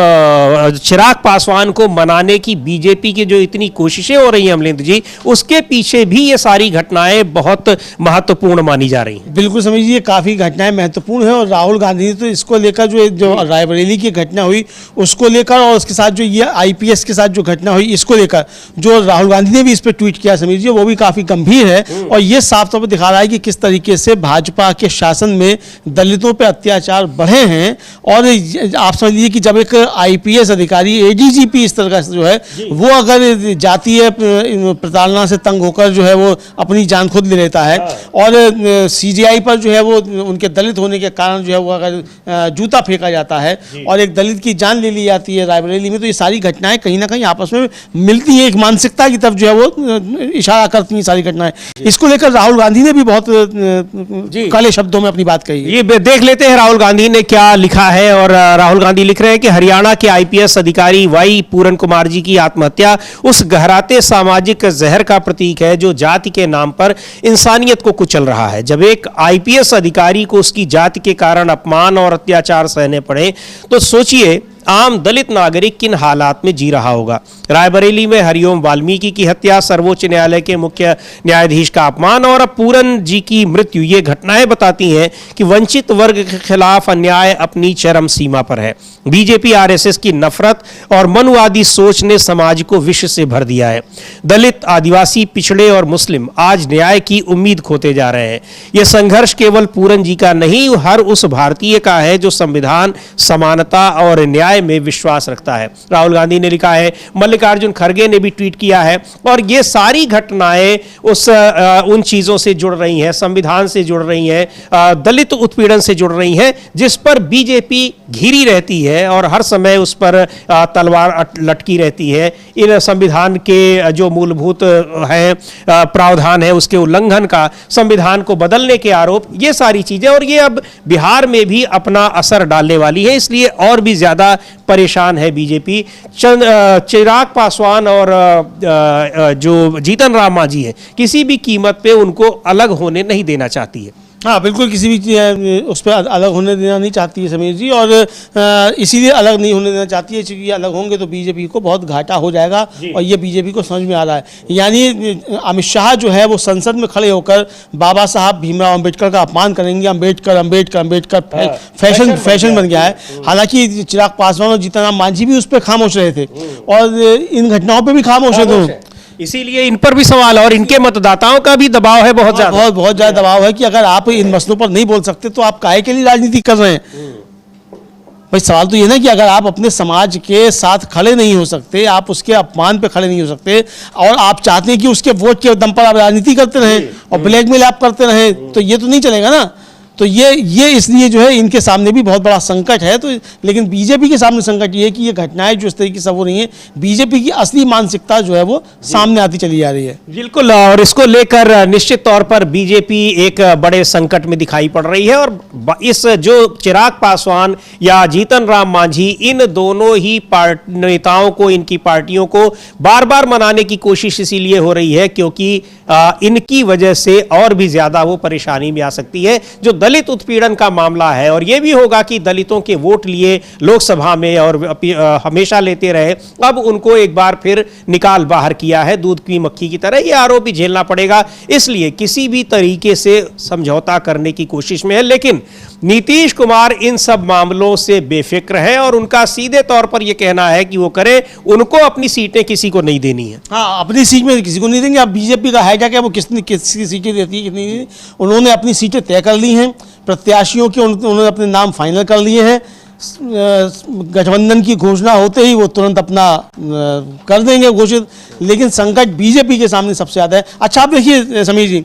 चिराग पासवान को मनाने की बीजेपी की जो इतनी कोशिशें हो रही हैं अमलेंद्र जी, उसके पीछे भी ये सारी घटनाएं बहुत महत्वपूर्ण मानी जा रही हैं। बिल्कुल समझिए, काफ़ी घटनाएं महत्वपूर्ण हैं और राहुल गांधी ने तो इसको लेकर जो रायबरेली की घटना हुई उसको लेकर और उसके साथ जो ये IPS के साथ जो घटना हुई इसको लेकर जो राहुल गांधी ने भी इस पर ट्वीट किया समीर जी, वो भी काफ़ी गंभीर है और ये साफ तौर पर दिखा रहा है कि किस तरीके से भाजपा के शासन में दलितों पर अत्याचार बढ़े हैं। और आप समझ लीजिए कि जब एक IPS अधिकारी ADGP इस तरह का जो है वो अगर जातीय प्रताड़ना से तंग होकर जो है वो अपनी जान खुद ले लेता है और CJI पर जो है वो उनके दलित होने के कारण जो है वो अगर जूता फेंका जाता है और एक दलित की जान ले ली जाती है रायबरेली में, तो ये सारी घटनाएं कहीं ना कहीं आपस में मिलती हैं, एक मानसिकता की तरफ जो है वो इशारा करती हैं सारी घटनाएं। इसको लेकर राहुल गांधी ने भी बहुत कड़े शब्दों में अपनी बात कही। ये देख लेते हैं राहुल गांधी ने क्या लिखा है। और राहुल गांधी लिख रहे हैं कि हरियाणा के IPS अधिकारी वाई पूरन कुमार जी की आत्महत्या उस गहराते सामाजिक जहर का प्रतीक है जो जाति के नाम पर इंसानियत को कुचल रहा है। जब एक IPS अधिकारी को उसकी जाति के कारण अपमान और अत्याचार सहने पड़े तो सोचिए आम दलित नागरिक किन हालात में जी रहा होगा। रायबरेली में हरिओम वाल्मीकि की हत्या, सर्वोच्च न्यायालय के मुख्य न्यायाधीश का अपमान और अब पूरन जी की मृत्यु, ये घटनाएं बताती हैं कि वंचित वर्ग के खिलाफ अन्याय अपनी चरम सीमा पर है। बीजेपी RSS की नफरत और मनुवादी सोच ने समाज को विष से भर दिया है। दलित, आदिवासी, पिछड़े और मुस्लिम आज न्याय की उम्मीद खोते जा रहे हैं। यह संघर्ष केवल पूरन जी का नहीं, हर उस भारतीय का है जो संविधान, समानता और न्याय में विश्वास रखता है। राहुल गांधी ने लिखा है, मल्लिकार्जुन खड़गे ने भी ट्वीट किया है और ये सारी घटनाएं उन चीजों से जुड़ रही हैं, संविधान से जुड़ रही हैं, दलित उत्पीड़न से जुड़ रही हैं, जिस पर बीजेपी घिरी रहती है और हर समय उस पर तलवार लटकी रहती है। इन संविधान के जो मूलभूत है प्रावधान है उसके उल्लंघन का, संविधान को बदलने के आरोप, ये सारी चीजें और ये अब बिहार में भी अपना असर डालने वाली है। इसलिए और भी ज्यादा परेशान है बीजेपी। चिराग पासवान और जो जीतन राम मांझी है, किसी भी कीमत पे उनको अलग होने नहीं देना चाहती है। हाँ बिल्कुल, किसी भी उस पर अलग होने देना नहीं चाहती है समीर जी, और इसीलिए अलग नहीं होने देना चाहती है क्योंकि अलग होंगे तो बीजेपी को बहुत घाटा हो जाएगा और ये बीजेपी को समझ में आ रहा है। यानी अमित शाह जो है वो संसद में खड़े होकर बाबा साहब भीमराव अम्बेडकर का अपमान करेंगे। अम्बेडकर अम्बेडकर अम्बेडकर फैशन बन गया है। हालांकि चिराग पासवान और जीतन राम मांझी भी उस पर खामोश रहे थे और इन घटनाओं पर भी खामोश है, इसीलिए इन पर भी सवाल और इनके मतदाताओं का भी दबाव है, बहुत ज्यादा दबाव है कि अगर आप इन मसलों पर नहीं बोल सकते तो आप काहे के लिए राजनीति कर रहे हैं। भाई सवाल तो ये ना कि अगर आप अपने समाज के साथ खड़े नहीं हो सकते, आप उसके अपमान पे खड़े नहीं हो सकते और आप चाहते हैं कि उसके वोट के दम पर आप राजनीति करते रहें और ब्लैकमेल आप करते रहें, तो ये तो नहीं चलेगा ना। तो ये इसलिए जो है इनके सामने भी बहुत बड़ा संकट है। तो लेकिन बीजेपी के सामने संकट ये है कि ये घटनाएं जो इस तरीके से हो रही हैं, बीजेपी की असली मानसिकता जो है वो सामने आती चली जा रही है। बिल्कुल, और इसको लेकर निश्चित तौर पर बीजेपी एक बड़े संकट में दिखाई पड़ रही है और इस जो चिराग पासवान या जीतन राम मांझी, इन दोनों ही नेताओं को, इनकी पार्टियों को बार बार मनाने की कोशिश इसीलिए हो रही है क्योंकि इनकी वजह से और भी ज्यादा वो परेशानी में आ सकती है। जो दलित उत्पीड़न का मामला है और यह भी होगा कि दलितों के वोट लिए लोकसभा में और हमेशा लेते रहे, अब उनको एक बार फिर निकाल बाहर किया है दूध की मक्खी की तरह। यह आरोप भी झेलना पड़ेगा, इसलिए किसी भी तरीके से समझौता करने की कोशिश में है। लेकिन नीतीश कुमार इन सब मामलों से बेफिक्र है और उनका सीधे तौर पर यह कहना है कि वो करें, उनको अपनी सीटें किसी को नहीं देनी है। हाँ, अपनी सीट में किसी को नहीं देंगे। अब बीजेपी का है क्या वो किसकी सीटें देती है कितनी नहीं। उन्होंने अपनी सीटें तय कर ली हैं, प्रत्याशियों के उन्होंने अपने नाम फाइनल कर लिए हैं। गठबंधन की घोषणा होते ही वो तुरंत अपना कर देंगे घोषित। लेकिन संकट बीजेपी के सामने सबसे ज्यादा है। अच्छा आप देखिए समीर जी,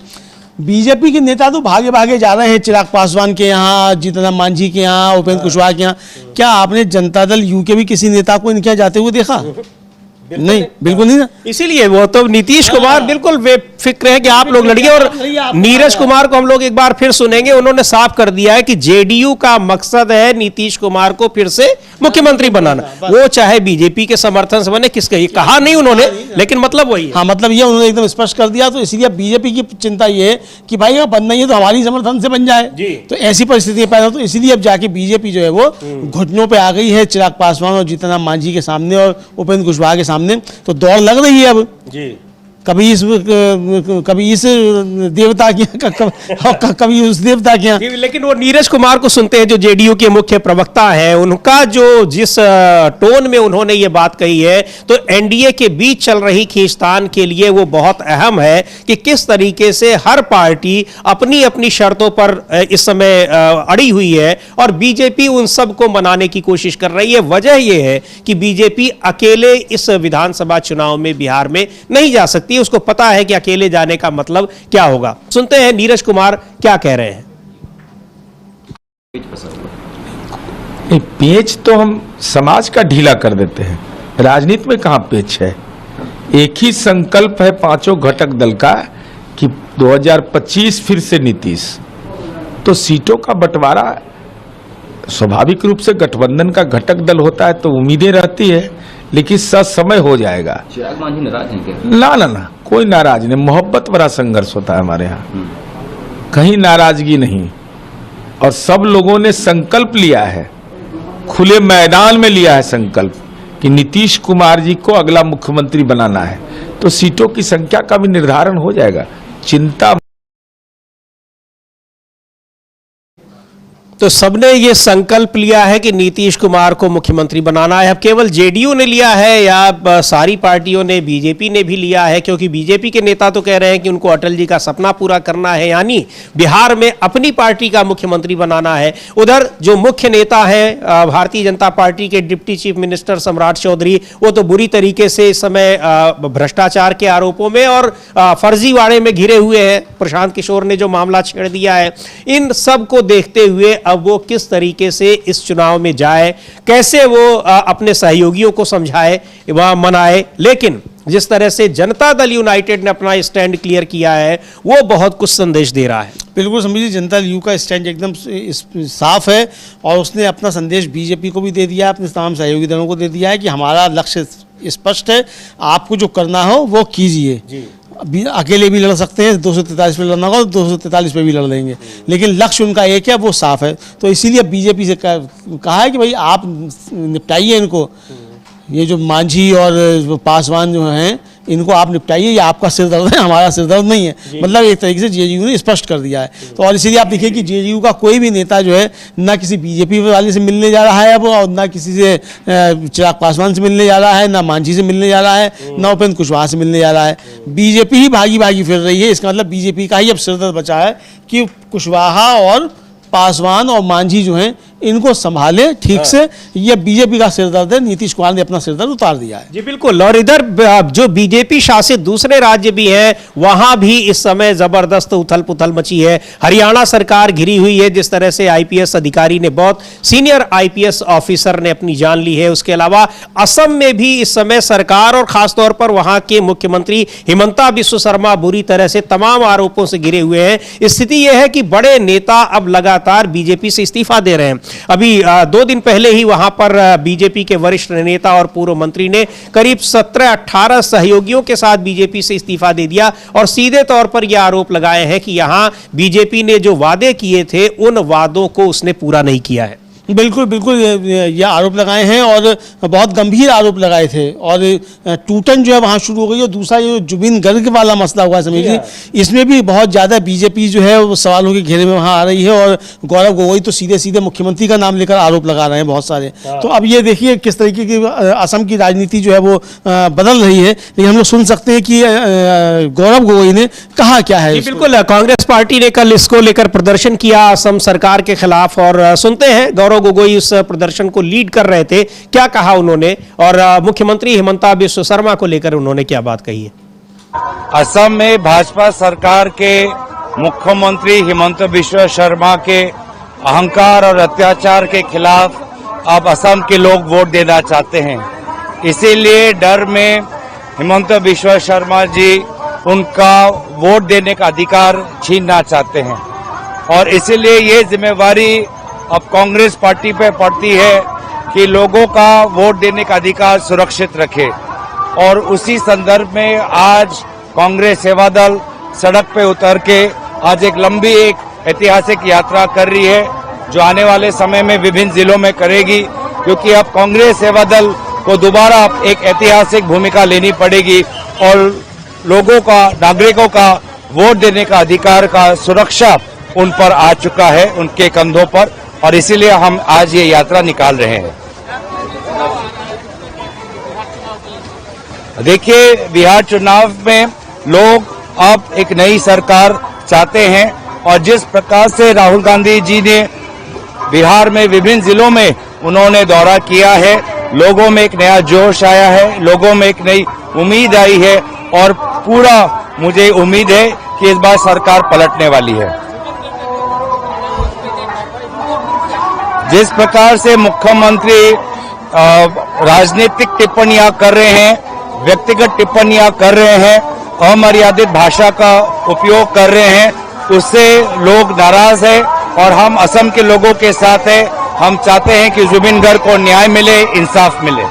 बीजेपी के नेता तो भागे भागे जा रहे हैं चिराग पासवान के यहाँ, जीतन राम मांझी के यहाँ, उपेंद्र कुशवाहा के यहाँ। क्या आपने जनता दल यू के भी किसी नेता को इनके यहाँ जाते हुए देखा? नहीं, बिल्कुल नहीं ना। इसीलिए वो तो नीतीश कुमार बिल्कुल बेफिक्र है कि आप लोग लड़िए। और नीरज कुमार को हम लोग एक बार फिर सुनेंगे, उन्होंने साफ कर दिया है कि जेडीयू का मकसद है नीतीश कुमार को फिर से मुख्यमंत्री बनाना, वो चाहे बीजेपी के समर्थन से बने, किसके, ये कहा नहीं उन्होंने, लेकिन मतलब वही है। हाँ, मतलब ये उन्होंने एकदम स्पष्ट कर दिया। तो इसीलिए बीजेपी की चिंता ये है कि भाई अगर बनना ही है तो हमारी समर्थन से बन जाए, तो ऐसी परिस्थितियां पैदा हो। तो इसीलिए अब जाके बीजेपी जो है वो घुटनों पे आ गई है चिराग पासवान और जीतन राम मांझी के सामने और उपेंद्र कुशवाहा के सामने। तो दौड़ लग रही है अब जी, कभी इस देवता की कभी उस देवता की। लेकिन वो नीरज कुमार को सुनते हैं जो जेडीयू के मुख्य प्रवक्ता हैं, उनका जो जिस टोन में उन्होंने ये बात कही है, तो एनडीए के बीच चल रही खींचतान के लिए वो बहुत अहम है कि किस तरीके से हर पार्टी अपनी अपनी शर्तों पर इस समय अड़ी हुई है और बीजेपी उन सबको मनाने की कोशिश कर रही है। वजह यह है कि बीजेपी अकेले इस विधानसभा चुनाव में बिहार में नहीं जा सकती, उसको पता है कि अकेले जाने का मतलब क्या होगा। सुनते हैं नीरज कुमार क्या कह रहे हैं। पेच तो हम समाज का ढीला कर देते हैं, राजनीति में कहां पेच है। एक ही संकल्प है पांचों घटक दल का कि 2025 फिर से नीतीश। तो सीटों का बंटवारा स्वाभाविक रूप से गठबंधन का घटक दल होता है तो उम्मीदें रहती है, लेकिन समय हो जाएगा। चिराग मांझी नाराज हैं क्या? ना, कोई नाराज नहीं। मोहब्बत भरा संघर्ष होता है हमारे यहाँ, कहीं नाराजगी नहीं। और सब लोगों ने संकल्प लिया है, खुले मैदान में लिया है संकल्प कि नीतीश कुमार जी को अगला मुख्यमंत्री बनाना है। तो सीटों की संख्या का भी निर्धारण हो जाएगा, चिंता। तो सबने ये संकल्प लिया है कि नीतीश कुमार को मुख्यमंत्री बनाना है। अब केवल जेडीयू ने लिया है या सारी पार्टियों ने, बीजेपी ने भी लिया है? क्योंकि बीजेपी के नेता तो कह रहे हैं कि उनको अटल जी का सपना पूरा करना है, यानी बिहार में अपनी पार्टी का मुख्यमंत्री बनाना है। उधर जो मुख्य नेता है भारतीय जनता पार्टी के डिप्टी चीफ मिनिस्टर सम्राट चौधरी, वो तो बुरी तरीके से इस समय भ्रष्टाचार के आरोपों में और फर्जीवाड़े में घिरे हुए हैं। प्रशांत किशोर ने जो मामला छेड़ दिया है, इन सब को देखते हुए अब वो किस तरीके से इस चुनाव में जाए, कैसे वो अपने सहयोगियों को समझाए व मनाए। लेकिन जिस तरह से जनता दल यूनाइटेड ने अपना स्टैंड क्लियर किया है, वो बहुत कुछ संदेश दे रहा है। बिल्कुल समझिए, जनता दल यू का स्टैंड एकदम साफ है और उसने अपना संदेश बीजेपी को भी दे दिया, अपने तमाम सहयोगी दलों को दे दिया है कि हमारा लक्ष्य स्पष्ट है, आपको जो करना हो वो कीजिए। अकेले भी लड़ सकते हैं, 243 पे लड़ना होगा तो 243 पे भी लड़ लेंगे, लेकिन लक्ष्य उनका एक है, वो साफ है। तो इसीलिए बीजेपी से कहा है कि भाई आप निपटाइए इनको, ये जो मांझी और पासवान जो हैं इनको आप निपटाइए, ये आपका सिरदर्द है, हमारा सिरदर्द नहीं है। मतलब एक तरीके से जेडीयू ने स्पष्ट कर दिया है। तो और इसीलिए आप देखिए कि जेडीयू का कोई भी नेता जो है ना किसी बीजेपी वाले से मिलने जा रहा है अब, और ना किसी से चिराग पासवान से मिलने जा रहा है, ना मांझी से मिलने जा रहा है, ना उपेंद्र कुशवाहा से मिलने जा रहा है। बीजेपी ही भागी भागी फिर रही है। इसका मतलब बीजेपी का ही अब सिरदर्द बचा है कि कुशवाहा और पासवान और मांझी जो हैं इनको संभाले ठीक से। ये बीजेपी का सिरदर्द है, नीतीश कुमार ने अपना सिरदर्द उतार दिया है। जी बिल्कुल। और इधर जो बीजेपी शासित दूसरे राज्य भी हैं, वहां भी इस समय जबरदस्त उथल पुथल मची है। हरियाणा सरकार घिरी हुई है, जिस तरह से आईपीएस अधिकारी ने, बहुत सीनियर आईपीएस ऑफिसर ने अपनी जान ली है। उसके अलावा असम में भी इस समय सरकार और खासतौर पर वहां के मुख्यमंत्री हिमंता बिस्व शर्मा बुरी तरह से तमाम आरोपों से घिरे हुए हैं। स्थिति यह है कि बड़े नेता अब लगातार बीजेपी से इस्तीफा दे रहे हैं। अभी 2 दिन पहले ही वहां पर बीजेपी के वरिष्ठ नेता और पूर्व मंत्री ने करीब 17-18 सहयोगियों के साथ बीजेपी से इस्तीफा दे दिया और सीधे तौर पर यह आरोप लगाए हैं कि यहां बीजेपी ने जो वादे किए थे उन वादों को उसने पूरा नहीं किया है। बिल्कुल बिल्कुल, ये आरोप लगाए हैं और बहुत गंभीर आरोप लगाए थे। और टूटन जो है वहाँ शुरू हो गई। और दूसरा ये जुबिन गर्ग वाला मसला हुआ समझिए, इसमें भी बहुत ज़्यादा बीजेपी जो है वो सवालों के घेरे में वहाँ आ रही है। और गौरव गोगोई तो सीधे सीधे मुख्यमंत्री का नाम लेकर आरोप लगा रहे हैं बहुत सारे। तो अब ये देखिए किस तरीके की असम की राजनीति जो है वो बदल रही है। लेकिन हम लोग सुन सकते हैं कि गौरव गोगोई ने कहा क्या है। बिल्कुल, कांग्रेस पार्टी ने कल इसको लेकर प्रदर्शन किया असम सरकार के खिलाफ, और सुनते हैं गौरव गोगोई उस प्रदर्शन को लीड कर रहे थे, क्या कहा उन्होंने और मुख्यमंत्री हिमंता बिस्व शर्मा को लेकर उन्होंने क्या बात कही है। असम में भाजपा सरकार के मुख्यमंत्री हिमंत बिस्व शर्मा के अहंकार और अत्याचार के खिलाफ अब असम के लोग वोट देना चाहते हैं। इसीलिए डर में हिमंत बिश्वा शर्मा जी उनका वोट देने का अधिकार छीनना चाहते हैं और इसीलिए ये जिम्मेवारी अब कांग्रेस पार्टी पे पड़ती है कि लोगों का वोट देने का अधिकार सुरक्षित रखे। और उसी संदर्भ में आज कांग्रेस सेवा दल सड़क पे उतर के आज एक लंबी ऐतिहासिक यात्रा कर रही है जो आने वाले समय में विभिन्न जिलों में करेगी, क्योंकि अब कांग्रेस सेवा दल को दोबारा एक ऐतिहासिक भूमिका लेनी पड़ेगी और लोगों का, नागरिकों का वोट देने का अधिकार का सुरक्षा उन पर आ चुका है, उनके कंधों पर, और इसीलिए हम आज ये यात्रा निकाल रहे हैं। देखिए, बिहार चुनाव में लोग अब एक नई सरकार चाहते हैं और जिस प्रकार से राहुल गांधी जी ने बिहार में विभिन्न जिलों में उन्होंने दौरा किया है, लोगों में एक नया जोश आया है, लोगों में एक नई उम्मीद आई है और पूरा मुझे उम्मीद है कि इस बार सरकार पलटने वाली है। जिस प्रकार से मुख्यमंत्री राजनीतिक टिप्पणियां कर रहे हैं, व्यक्तिगत टिप्पणियां कर रहे हैं, अमर्यादित भाषा का उपयोग कर रहे हैं, उससे लोग नाराज हैं और हम असम के लोगों के साथ हैं। हम चाहते हैं कि जुबिन गर्ग को न्याय मिले, इंसाफ मिले।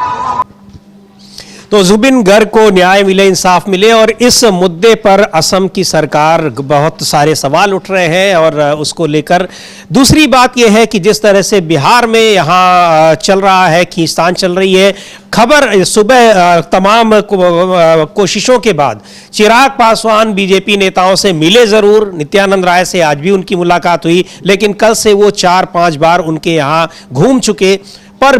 तो जुबिन गर्ग को न्याय मिले, इंसाफ मिले, और इस मुद्दे पर असम की सरकार बहुत सारे सवाल उठ रहे हैं और उसको लेकर दूसरी बात यह है कि जिस तरह से बिहार में यहाँ चल रहा है, खींचतान चल रही है, खबर सुबह तमाम कोशिशों के बाद चिराग पासवान बीजेपी नेताओं से मिले जरूर, नित्यानंद राय से आज भी उनकी मुलाकात हुई, लेकिन कल से वो 4-5 बार उनके यहाँ घूम चुके, पर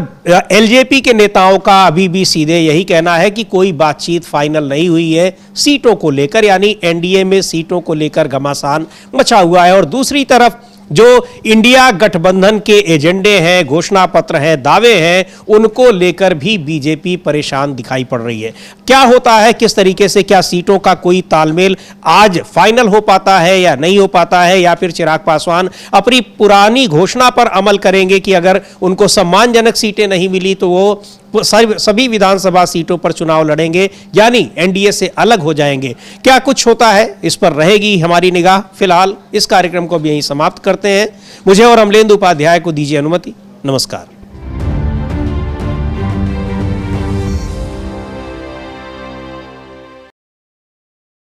एलजेपी के नेताओं का अभी भी सीधे यही कहना है कि कोई बातचीत फाइनल नहीं हुई है सीटों को लेकर, यानी एनडीए में सीटों को लेकर घमासान मचा हुआ है। और दूसरी तरफ जो इंडिया गठबंधन के एजेंडे हैं, घोषणा पत्र हैं, दावे हैं, उनको लेकर भी बीजेपी परेशान दिखाई पड़ रही है। क्या होता है, किस तरीके से, क्या सीटों का कोई तालमेल आज फाइनल हो पाता है या नहीं हो पाता है, या फिर चिराग पासवान अपनी पुरानी घोषणा पर अमल करेंगे कि अगर उनको सम्मानजनक सीटें नहीं मिली तो वो सभी विधानसभा सीटों पर चुनाव लड़ेंगे, यानी एनडीए से अलग हो जाएंगे। क्या कुछ होता है, इस पर रहेगी हमारी निगाह। फिलहाल इस कार्यक्रम को भी यहीं समाप्त करते हैं। मुझे और अमलेंदु उपाध्याय को दीजिए अनुमति। नमस्कार।